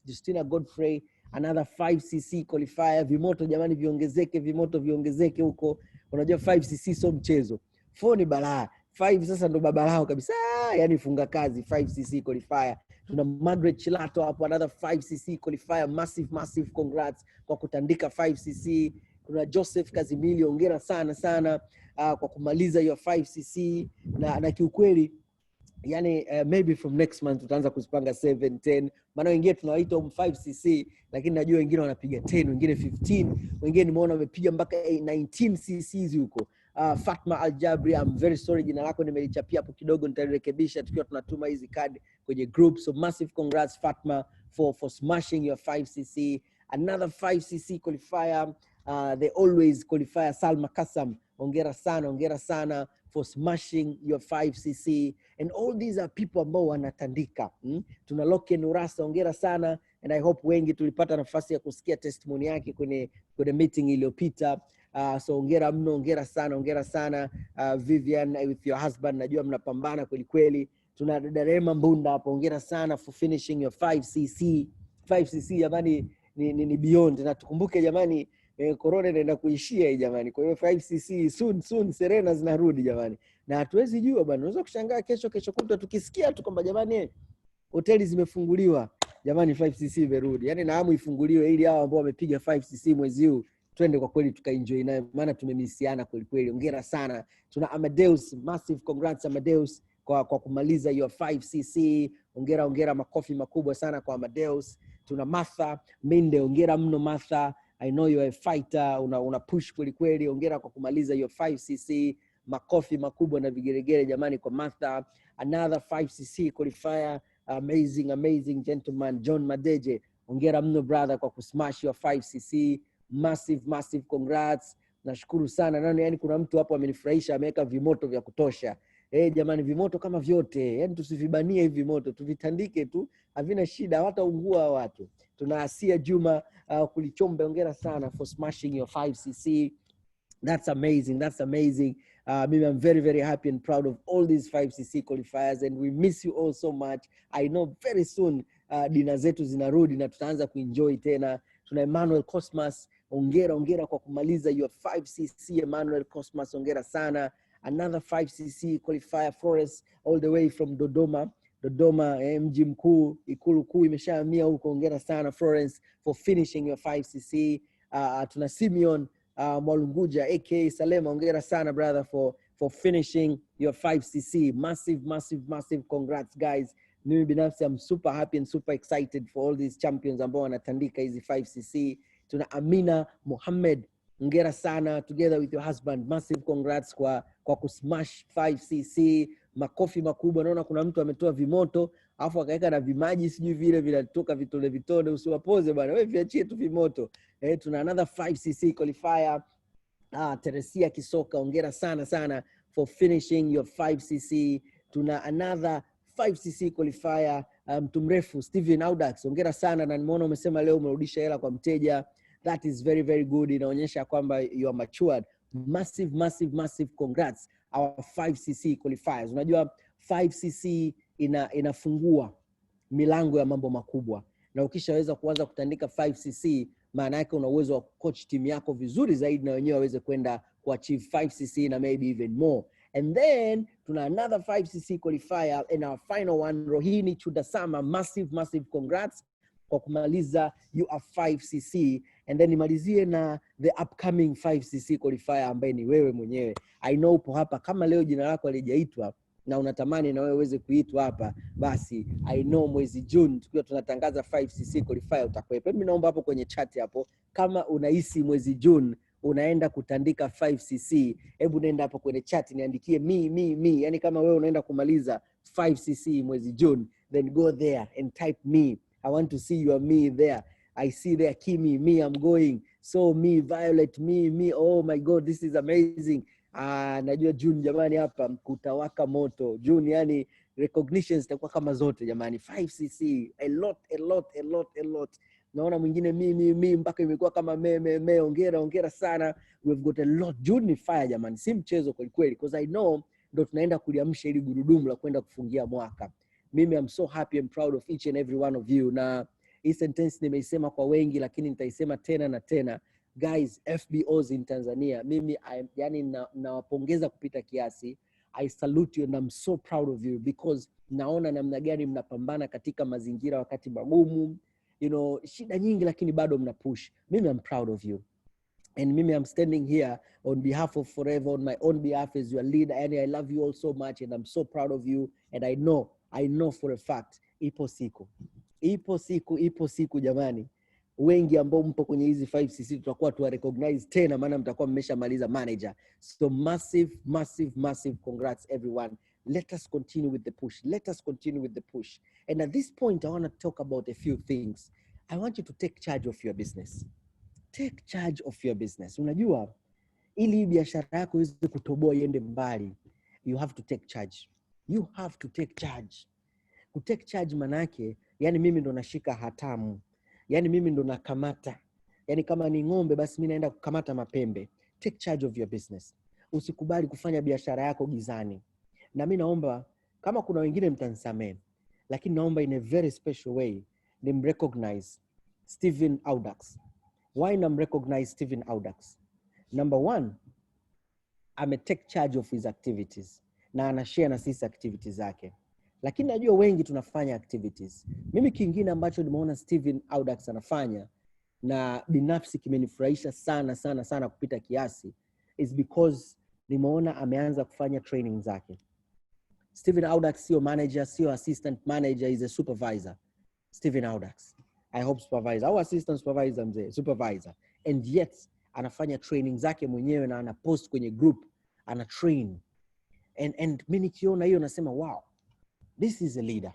Justina Godfrey, another 5cc qualifier. Vimoto jamani viongezeke huko. Unajua 5cc sio mchezo. 4 ni balaa. 5 sasa ndo babalao kabisa. Yani funga kazi 5cc qualifier. Tuna Margaret Chilato hapo, another 5cc qualifier. Massive congrats kwa kutandika 5cc. Kuna Joseph Kazimili, ongera sana kwa kumaliza your 5cc. Na kiukweli yani maybe from next month tutaanza kuzipanga 7, 10. Maana wengine tunawaita 5cc, lakini najua wengine wanapiga 10, wengine 15, wengine nimeona wamepiga mpaka 19cc huko. Fatma Aljabri, I'm very sorry jina lako nimelichapia hapo kidogo, nitalirekebisha tukiwa tunatuma hizi card kwenye group. So massive congrats Fatma for smashing your 5cc. Another 5cc qualifier, they always qualifier, Salma Kasam, ongera sana for smashing your 5cc. And all these are people ambao wanatandika. Tuna Loken Urasa, ongera sana, and I hope wengi tulipata nafasi ya kusikia testimony yake kwenye meeting iliyopita. So ongera sana Vivian with your husband, najua mnapambana kweli. Tuna Darema Mbunda hapo, ongera sana for finishing your 5cc. 5cc jamani ni beyond, na tukumbuke jamani corona inaenda kuishia hii jamani. Kwa hiyo 5cc soon Serena zinarudi jamani. Na hatuwezi jua bwana, unaweza kushangaa kesho kutwa tukisikia tu kwamba jamani hoteli zimefunguliwa. Jamani 5cc imerudi. Yaani naamu ifunguliwe ili hao ambao wamepiga 5cc mwezi huu twende kwa kweli tukaenjoy naye, maana tumemisiana kweli. Ongera sana. Tuna Amadeus, massive congrats Amadeus kwa kumaliza your 5cc. Ongera makofi makubwa sana kwa Amadeus. Tuna Martha Mende, ongera mno Martha. I know you are a fighter, una push kweli. Ongera kwa kumaliza your 5cc. Makofi makubwa na vigeregere jamani kwa Martha. Another 5cc qualifier, amazing gentleman John Madeje. Ongera mno brother kwa kusmash your 5cc. Massive congrats. Nashukuru sana. Yani kuna mtu hapo amenifurahisha, ameweka vimoto vya kutosha. Jamani vimoto kama vyote. Yani tusivibanie hivi vimoto, tuvitandike tu. Havina shida, hataungua watu. Tuna Asia Juma Kulichombe, ongera sana for smashing your 5cc. That's amazing. I'm very happy and proud of all these 5cc qualifiers, and we miss you all so much. I know very soon dina zetu zinarudi na tutaanza kuenjoy tena. Tuna Emmanuel Cosmas, ongera kwa kumaliza your 5cc. Emmanuel Cosmas, ongera sana. Another 5cc qualifier, Flores all the way from Dodoma, mji mkuu, ikulu kuu imeshahamia huko. Ongera sana Florence for finishing your 5cc. Tuna Simeon Mwalunguja aka Salema, ongera sana brother for finishing your 5cc. Massive congrats guys. Mimi binafsi I'm super happy and super excited for all these champions ambao wanatandika hizi 5cc. Tuna Amina Mohammed, ongera sana together with your husband. Massive congrats kwa kusmash 5cc. Makofi makubwa. Naona kuna mtu ametoa vimoto afu akaweka na vimaji sijui vile vinatoka vitone. Usiwapoze bwana, wewe viachie tu vimoto. Tuna another 5cc qualifier, Teresia Kisoka, ongera sana for finishing your 5cc. Tuna another 5cc qualifier, mtu mrefu Steven Audax, ongera sana, na nimeona umesema leo umerudisha hela kwa mteja. That is very good. Inaonyesha kwamba you are matured. Massive congrats our 5cc qualifiers. Unajua 5cc inafungua milango ya mambo makubwa, na ukishaweza kuanza kutandika 5cc maana yake una uwezo wa coach timu yako vizuri zaidi na wenyewe waweze kwenda kuachieve 5cc na maybe even more. And then tuna another 5cc qualifier in our final one, Rohini Chudasama, massive congrats kwa kumaliza you are 5cc. And then nimalizie na the upcoming 5cc qualifier ambaye ni wewe mwenyewe. I know upo hapa, kama leo jina lako halijaitwa na unatamani na wewe uweze kuitwa hapa, basi I know mwezi June tukiwa tunatangaza 5cc qualifier utakuwepo. Mimi naomba hapo kwenye chat hapo, kama unahisi mwezi June unaenda kutandika 5cc, hebu nenda hapo kwenye chat niandikie me. Yani kama wewe unaenda kumaliza 5cc mwezi June, then go there and type me. I want to see your me there. I see there Kimi, me I'm going. So me Violet, me. Oh my God, this is amazing. Najua June jamani hapa kutawaka moto. June yani recognitions zitakuwa kama zote jamani. 5cc, a lot. Naona mwingine me mpaka imekuwa kama me. Ongera sana. We've got a lot. June ni fire jamani. Si mchezo kwa kweli, because I know ndo tunaenda kuliamsha ili gurudumu la kwenda kufungia mwaka. Mimi I'm so happy and proud of each and every one of you. Na hii sentence nimeisema kwa wengi, lakini nitaisema tena na tena. Guys, FBOs in Tanzania, mimi yani nawapongeza kupita kiasi. I salute you and I'm so proud of you, because naona namna gani mnapambana katika mazingira wakati magumu. You know, shida nyingi lakini bado mnapush. Mimi I'm proud of you. And mimi I'm standing here on behalf of Forever, on my own behalf as your leader. And I love you all so much and I'm so proud of you. And I know for a fact, ipo siku jamani. Wengi ambao mpo kwenye hizi 5cc tutakuwa tuwa recognize tena, maana mtakuwa mmeshamaliza manager. So massive congrats everyone. Let us continue with the push. And at this point, I want to talk about a few things. I want you to take charge of your business. Take charge of your business. Unajua, ili biashara yako iweze kutoboa iende mbali, you have to take charge. Kutake charge manake, yani mimi ndo nashika hatamu. Yani mimi ndo nakamata. Yani kama ni ng'ombe basi mimi naenda kukamata mapembe. Take charge of your business. Usikubali kufanya biashara yako gizani. Na mimi naomba, kama kuna wengine mtanisamehe, lakini naomba in a very special way nimrecognize Stephen Audax. Why namrecognize Stephen Audax? Number one, take charge of his activities. Na anashare na sisi activities zake. Lakini najua wengi tunafanya activities. Mimi kingine ambacho nimeona Stephen Audax anafanya na binafsi kimenifurahisha sana kupita kiasi is because nimeona ameanza kufanya training zake. Stephen Audax sio manager, sio assistant manager, is a supervisor. Stephen Audax, I hope supervisor, au assistant supervisor mzee, supervisor. And yet anafanya training zake mwenyewe na anapost kwenye group, ana train. And mimi nikiona hiyo nasema wow. This is a leader.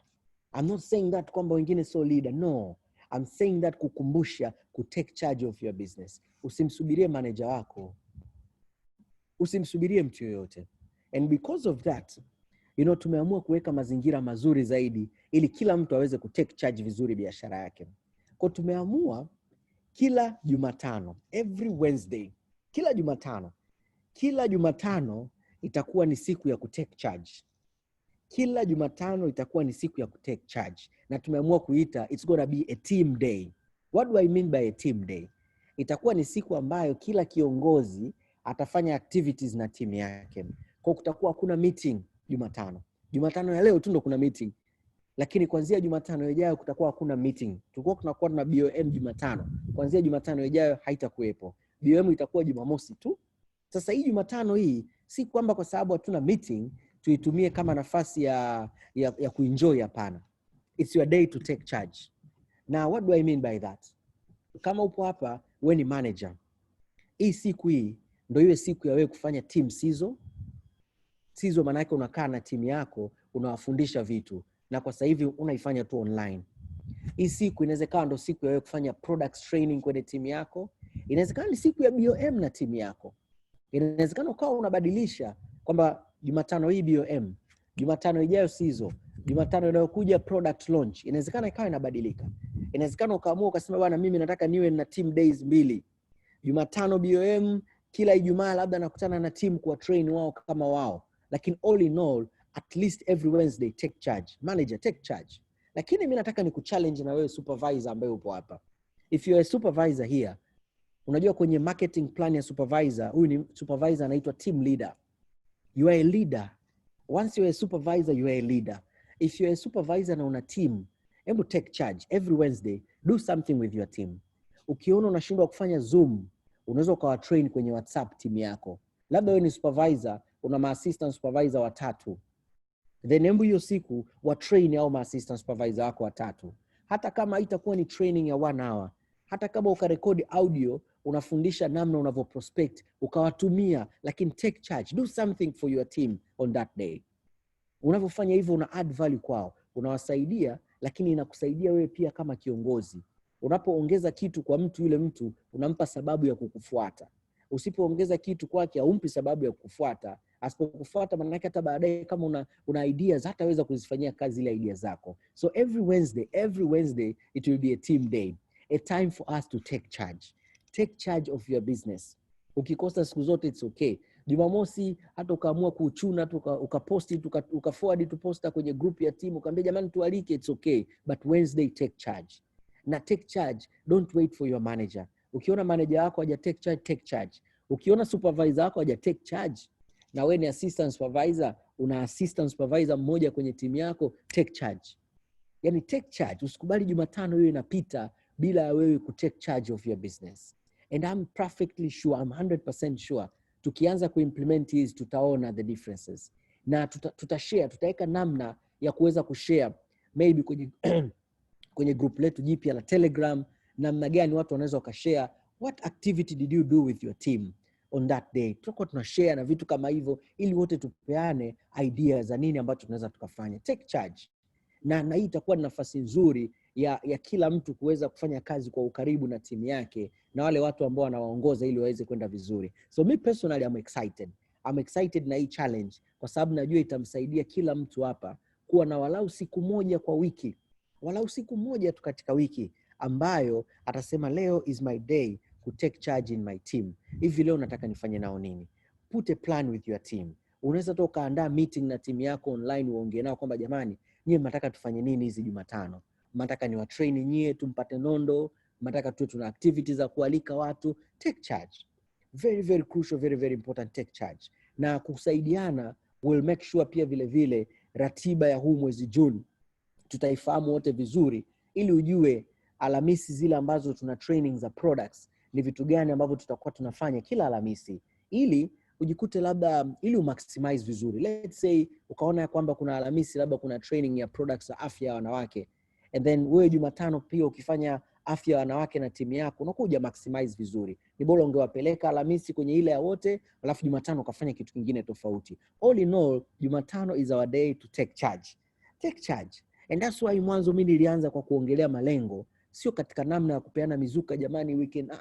I'm not saying that kwamba wengine so leader. No. I'm saying that kukumbusha take charge of your business. Usimsubirie manager wako. Usimsubirie mtu yoyote. And because of that, you know, tumeamua kuweka mazingira mazuri zaidi ili kila mtu aweze take charge vizuri biashara yake. Kwa tumeamua kila Jumatano, every Wednesday, kila Jumatano itakuwa ni siku ya take charge. Kila Jumatano itakuwa ni siku ya take charge. Na tumeamua kuita it's going to be a team day. What do I mean by a team day? Itakuwa ni siku ambayo kila kiongozi atafanya activities na team yake. Kwa kutakuwa kuna meeting Jumatano. Jumatano ya leo tu ndo kuna meeting. Lakini kuanzia Jumatano ijayo kutakuwa hakuna meeting. Tunakuwa na BOM Jumatano. Kuanzia Jumatano ijayo haitakuwepo. BOM itakuwa Jumamosi tu. Sasa hii Jumatano hii si kwamba kwa sababu hatuna meeting tuitumie kama nafasi ya kuenjoy, hapana. It's your day to take charge. Now what do I mean by that? Kama upo hapa wewe ni manager, hii siku hii ndio iwe siku ya wewe kufanya team sizo maana yake unakaa na timu yako unawafundisha vitu, na kwa sasa hivi unaifanya tu online. Hii siku inawezekana ndio siku ya wewe kufanya products training kwenye timu yako. Inawezekana ni siku ya BOM na timu yako. Inawezekana ukawa unabadilisha kwamba Jumatano hii BOM, Jumatano ijayo sizo, Jumatano inayokuja product launch. Inawezekana ikawa inabadilika. Inawezekana ukaamua ukasema bwana mimi nataka niwe na team days 2. Jumatano BOM, kila Ijumaa labda nakutana na team kwa train wao kama wao. Lakini all in all, at least every Wednesday take charge. Manager take charge. Lakini mimi nataka nikuchallenge na wewe supervisor ambaye upo hapa. If you are a supervisor here, unajua kwenye marketing plan ya supervisor, huyu ni supervisor anaitwa team leader. You are a leader. Once you are a supervisor, you are a leader. If you are a supervisor na una team, hebu take charge. Every Wednesday, do something with your team. Ukiona unashindwa kufanya Zoom, unaweza ukawa train kwenye WhatsApp team yako. Labda wewe ni supervisor, una assistant supervisor 3. Then hebu hiyo siku wa train au assistant supervisor wako 3. Hata kama itakuwa ni training ya 1 hour, hata kama ukarekodi audio unafundisha namna unavyo prospect, ukawatumia, lakini take charge, do something for your team on that day. Unavyofanya hivyo una add value kwao, unawasaidia, lakini inakusaidia wewe pia kama kiongozi. Unapoongeza kitu kwa mtu, yule mtu unampa sababu ya kukufuata. Usipoongeza kitu kwake haumpi sababu ya kukufuata. Asipokufuata maana yake hata baadaye kama una ideas hataweza kuzifanyia kazi ile idea zako. So every Wednesday it will be a team day, a time for us to take charge. Take charge of your business. Ukikosa siku zote it's okay. Jumamosi hata ukaamua kuchuna ukaposti ukaforward tu posta kwenye group ya team ukaambia jamani tualike, it's okay, but Wednesday take charge. Na take charge, don't wait for your manager. Ukiona manager wako haja take charge, take charge. Ukiona supervisor wako haja take charge, na wewe ni assistant supervisor, una assistant supervisor mmoja kwenye timu yako, take charge. Yani take charge. Usikubali Jumatano hiyo inapita bila ya wewe ku take charge of your business. And I'm perfectly sure, I'm 100% sure, tukianza kuimplement hizi tutaona the differences. Na tutashare, tutaweka namna ya kuweza kushare maybe kwenye group letu jipya la Telegram, namna gani watu wanaweza wakashare what activity did you do with your team on that day. Tutakuwa tunashare na vitu kama hivyo ili wote tupeane ideas za nini ambacho tunaweza tukafanya. Take charge. Na hii itakuwa nafasi nzuri ya kila mtu kuweza kufanya kazi kwa ukaribu na timu yake na wale watu ambao wanawaongoza ili waweze kwenda vizuri. So me personally I'm excited na hii challenge kwa sababu najua itamsaidia kila mtu hapa kuwa na walau siku moja kwa wiki. Walau siku moja tu katika wiki ambayo atasema leo is my day to take charge in my team. Hivi leo nataka nifanye nao nini? Put a plan with your team. Unaweza tu kaandaa meeting na timu yako online uongee nao kwamba jamani, nyie mnataka tufanye nini hizi Jumatano? Mnataka ni wa train nyie tumpate nondo, mnataka tu tuna activities za kualika watu, take charge. Very very crucial, very very important, take charge. Na kusaidiana will make sure pia vile vile ratiba ya huu mwezi June tutaifahamu wote vizuri ili ujue Alhamisi zile ambazo tuna training za products ni vitu gani ambavyo tutakuwa tunafanya kila Alhamisi ili ujikute labda ili umaximize vizuri. Let's say ukaona kwamba kuna Alhamisi labda kuna training ya products za afya ya wanawake, and then wewe Jumatano pia ukifanya afya ya wanawake na timu yako unakuja maximize vizuri. Ni bora ungewapeleka Alhamisi kwenye ile ya wote alafu Jumatano ukafanya kitu kingine tofauti. All in all, Jumatano is our day to take charge. Take charge. And that's why mwanzo mimi nilianza kwa kuongelea malengo, sio katika namna ya kupeana mizuka jamani weekend.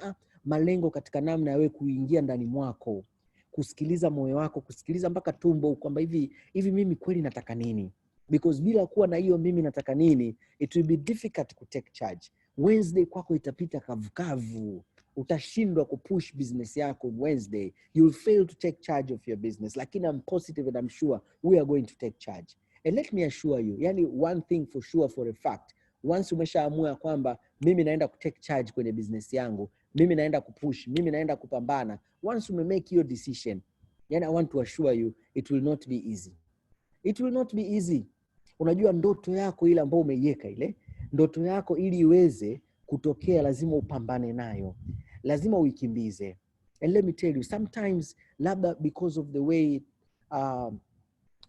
Malengo katika namna ya wewe kuingia ndani mwako, kusikiliza moyo wako, kusikiliza mpaka tumbo kwamba hivi mimi kweli nataka nini? Because bila kuwa na hiyo mimi nataka nini, it will be difficult to take charge. Wednesday kwako itapita kavukavu. Utashindwa kupush business yako Wednesday. You will fail to take charge of your business. Lakini I'm positive and I'm sure we are going to take charge. And let me assure you, yani one thing for sure for a fact, once umeshaamua kwamba mimi naenda ku take charge kwenye business yangu, mimi naenda kupush, mimi naenda kupambana, once you make your decision, yani I want to assure you, it will not be easy. It will not be easy. Unajua ndoto yako ile ambayo umeiweka ile, ndoto yako ili iweze kutokea lazima upambane nayo. Lazima uikimbize. And let me tell you, sometimes labda because of the way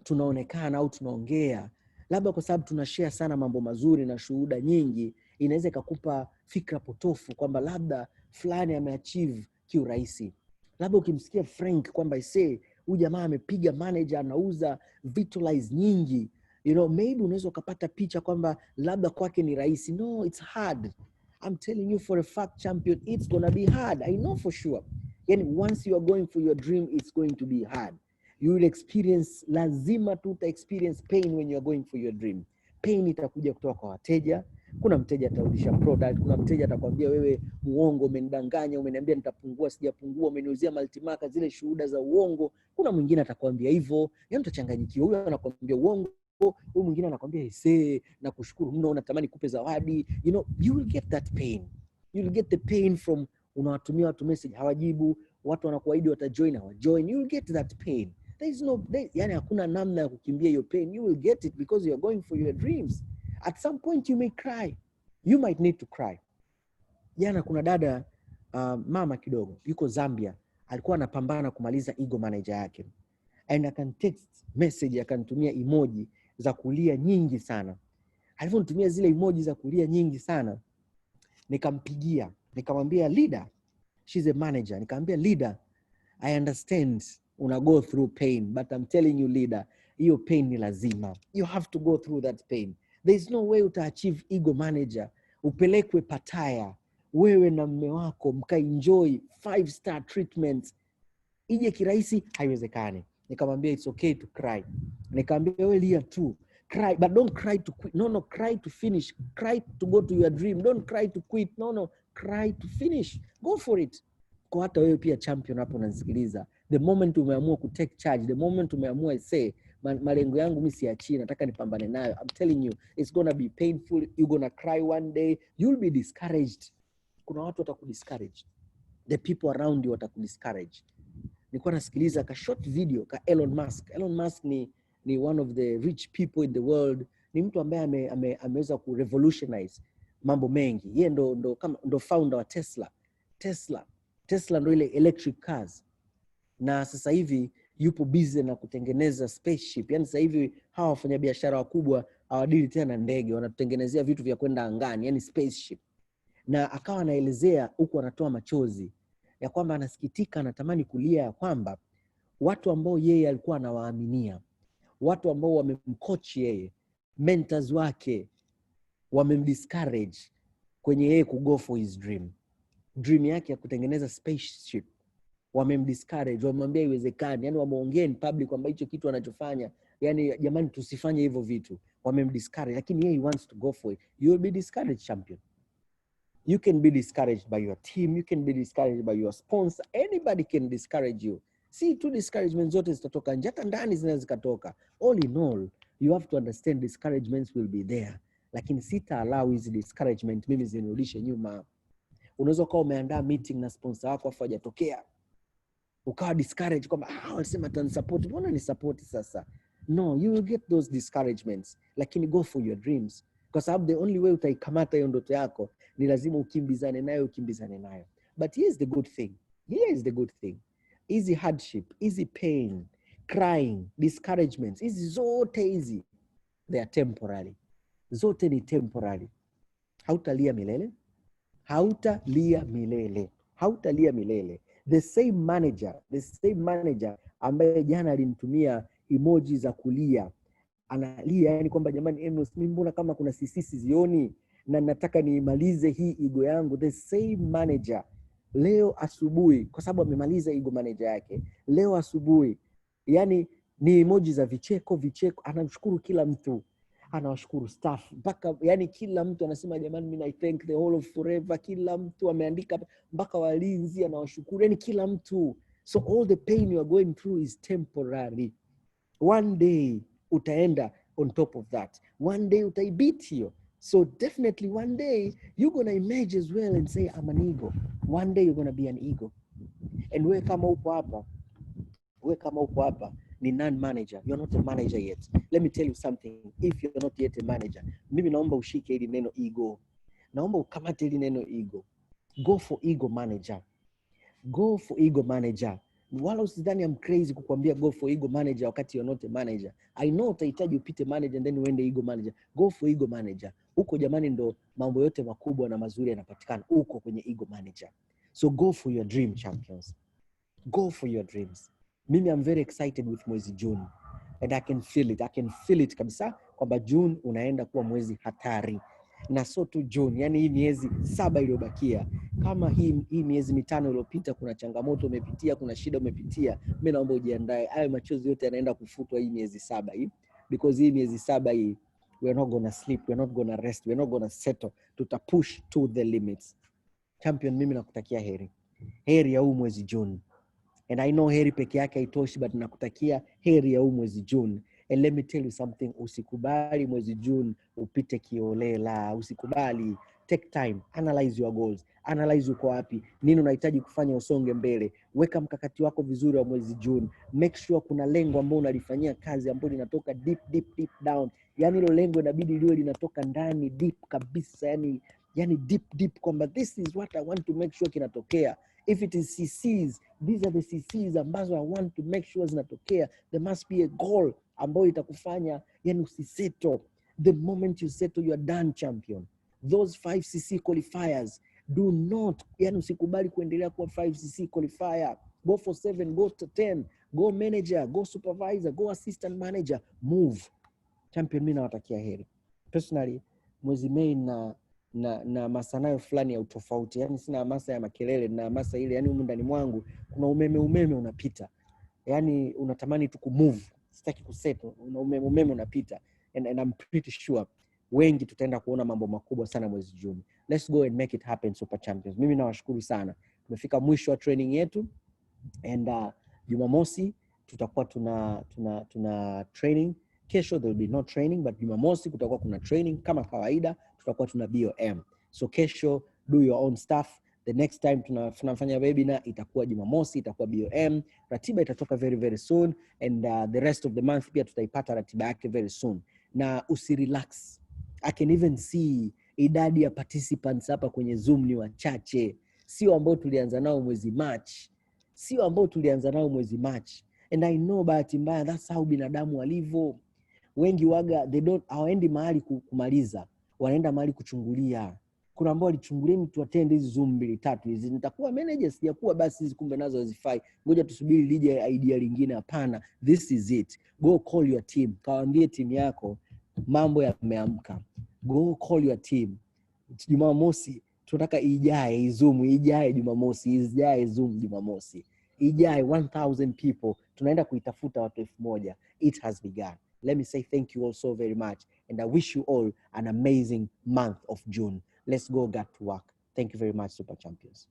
tunaonekana au tunaongea, labda kwa sababu tunashare sana mambo mazuri na shuhuda nyingi, inaweza kukupa fikra potofu kwamba labda fulani ameachieve kiurahisi. Labda ukimsikia Frank kwamba huyu jamaa amepiga manager, anauza vitalize nyingi, maybe unaweza kupata picha kwamba labda kwake ni rahisi. No, it's hard. I'm telling you for a fact, champion, it's gonna be hard. I know for sure. Yani once you are going for your dream, it's going to be hard. You will experience, lazima tuta experience pain when you are going for your dream. Pain itakuja kutoka kwa wateja. Kuna mteja atarudisha product, kuna mteja atakwambia wewe muongo, umenidanganya, umeniambia nitapungua, sijapungua, umeniuzia multimarket, zile shuhuda za uongo. Kuna mwingine atakwambia hivyo, yani utachanganyikiwa. Huyo anakwambia uongo, huyo mwingine anakwambia nakushukuru mno, natamani kupe zawadi. You will get that pain. You will get the pain from unawatumia watu message hawajibu, watu wanakuahidi watajoin hawajoin. You will get that pain. Yani hakuna namna ya kukimbia your pain. You will get it because you are going for your dreams. At some point you may cry. You might need to cry. Jana kuna dada mama kidogo yuko Zambia, alikuwa anapambana kumaliza ego manager yake. And I can text message, akanitumia emoji za kulia nyingi sana. Alivyonitumia zile emoji za kulia nyingi sana, nikampigia, nikamwambia leader, she's a manager. Nikamwambia leader, I understand una go through pain, but I'm telling you leader, hiyo pain ni lazima. You have to go through that pain. There is no way utaachieve ego manager upelekwe Pattaya wewe na mme wako mkaenjoy 5-star treatment ije kirahisi, haiwezekani. Nikamwambia it's okay to cry. Nikamwambia wewe lia tu, cry, but don't cry to quit. No, cry to finish. Cry to go to your dream. Don't cry to quit. No, cry to finish. Go for it. Kwa hata wewe pia champion hapo unanisikiliza, the moment umeamua ku take charge, the moment umeamua say malengo yangu mimi siachii, nataka nipambane nayo, I'm telling you it's gonna be painful, you're gonna cry one day, you'll be discouraged. Kuna watu watakudiscourage, the people around you watakudiscourage. Nilikuwa nasikiliza ka short video ka Elon Musk. Elon Musk ni one of the rich people in the world. Ni mtu ambaye ameweza ku revolutionize mambo mengi. Yeye ndo founder wa Tesla ndo ile electric cars. Na sasa hivi yupo busy na kutengeneza spaceship. Yaani sasa hivi hawa wafanyabiashara wakubwa hawadili tena na ndege, wanatengenezea vitu vya kwenda angani, yani spaceship. Na akawa anaelezea huku anatoa machozi ya kwamba anasikitika, anatamani kulia ya kwamba watu ambao yeye alikuwa anawaaminia, watu ambao wamemcoach yeye, mentors wake, wamemdiscourage kwenye yeye ku go for his dream yake ya kutengeneza spaceship. Wamemdiscourage, wamemwambia iwezekani, yani wameongea in public kwamba hicho kitu anachofanya, yani jamani tusifanye hivyo vitu. Wamemdiscourage, lakini yeye wants to go for it. You will be discouraged, champion. You can be discouraged by your team. You can be discouraged by your sponsor. Anybody can discourage you. See, two discouragements zote zitatoka nje, hata ndani zinaweza zikatoka. All in all, you have to understand discouragements will be there. Lakini sita allow hizi discouragement mimi zinirudishe nyuma. Unaweza kuwa umeandaa meeting na sponsor wako afu hajatokea, ukawa discouraged kwamba walisema atanisupport, mbona ni support sasa? No, you will get those discouragements, lakini go for your dreams. Kwa sababu the only way utaikamata hiyo ndoto yako ni lazima ukimbizane nayo. But here's the good thing. Easy hardship, easy pain, crying, discouragements, hizi zote hizi, they are temporary. Zote ni temporary. Hautalia milele. The same manager ambaye jana alinitumia emoji za kulia, analia yani kwamba jamani Enos, mimi mbona kama kuna sisisi zioni na nataka niimalize hii ego yangu. The same manager leo asubuhi, kwa sababu amemaliza ego manager yake, leo asubuhi yani ni emoji za vicheko, anamshukuru kila mtu, anawashukuru staff, mpaka yani kila mtu anasema jamani mimi I thank the whole of Forever. Kila mtu ameandika, mpaka walinzi anawashukuru, yani kila mtu. So all the pain you are going through is temporary. One day utaenda on top of that. One day utaibit hiyo. So definitely one day you're going to emerge as well and say I'm an ego. One day you're going to be an ego. And wewe kama upo hapa ni non-manager, you're not a manager yet. Let me tell you something. If you're not yet a manager, mimi naomba ushike hili neno ego. Naomba ukamate hili neno ego. Go for ego manager. Wala usidhani I'm crazy kukwambia go for ego manager wakati you're not a manager. I know utahitaji upite manager and then uende ego manager. Go for ego manager. Uko jamani ndo mambo yote makubwa na mazuri yanapatikana uko kwenye ego manager. So go for your dream, champions. Go for your dreams. Mimi I'm very excited with mwezi June. And I can feel it kabisa kwamba June unaenda kuwa mwezi hatari. Na so tu June, yani hii miezi 7 iliyobakia. Kama hii miezi 5 iliyopita kuna changamoto umepitia, kuna shida umepitia, mimi naomba ujiandae. Hayo machozi yote yanaenda kufutwa hii miezi 7 hii. Because hii miezi 7 hii, we're not gonna sleep, we're not gonna rest, we're not gonna settle. Tutapush to the limits. Champion, mimi nakutakia heri. Heri ya huu mwezi June. And I know heri peke yake haitoshi, but nakutakia heri ya huu mwezi June. And let me tell you something, usikubali mwezi June upite kiolela, usikubali. Take time, analyze your goals, analyze uko wapi, nini unahitaji kufanya usonge mbele. Weka mkakati wako vizuri wa mwezi June. Make sure kuna lengo ambalo unalifanyia kazi ambalo linatoka deep down. Yani hilo lengo inabidi liwe linatoka ndani deep kabisa, yani deep kwamba this is what I want to make sure kinatokea. If it is CCs, these are the CCs ambazo I want to make sure zinatokea. There must be a goal ambayo itakufanya yani usisettle. The moment you settle, you are done, champion. Those 5 CC qualifiers Do not, yani usikubali kuendelea kuwa 5cc qualifier. Go for 7, go to 10, go manager, go supervisor, go assistant manager, move. Champion, mimi nawatakia heri. Personally, mwezi Mei na masanayo fulani ya utofauti. Yani sina hamasa ya makelele na hamasa ile, yani ndani mwangu kuna umeme unapita. Yani unatamani tu kumove, sitaki kusettle, umeme unapita. And I'm pretty sure wengi tutaenda kuona mambo makubwa sana mwezi Juni. Let's go and make it happen, Super Champions. Mimi nawashukuru sana. Tumefika mwisho wa training yetu, and Jumamosi tutakuwa tuna training. Kesho there will be no training, but Jumamosi kutakuwa kuna training kama kawaida. Tutakuwa tuna BOM. So kesho do your own stuff. The next time tunafanya webinar itakuwa Jumamosi, itakuwa BOM. Ratiba itatoka very very soon, and the rest of the month pia tutaipata ratiba yake very soon. Na usirelax. I can even see idadi ya participants hapa kwenye Zoom ni wachache. Sio ambao tulianza nao mwezi March. And I know bahati mbaya, that's how binadamu walivyo. Wengi waga hawaendi mahali kumaliza, wanaenda mahali kuchungulia. Kuna ambao walichungulia mtu attend hizi Zoom 2-3 hizi, nitakuwa manager sijakuwa, basi hizi kumbe nazo hazifai, ngoja tusubiri lije idea lingine. Hapana, this is it. Go call your team, kawaambie timu yako mambo yameamka. Go call your team. Jumamosi tunataka ijae Zoom, ijae Jumamosi, ijae Zoom Jumamosi, ijae 1000 people. Tunaenda kuitafuta watu 1000. It has begun. Let me say thank you all so very much, and I wish you all an amazing month of June. Let's go get to work. Thank you very much, Super Champions.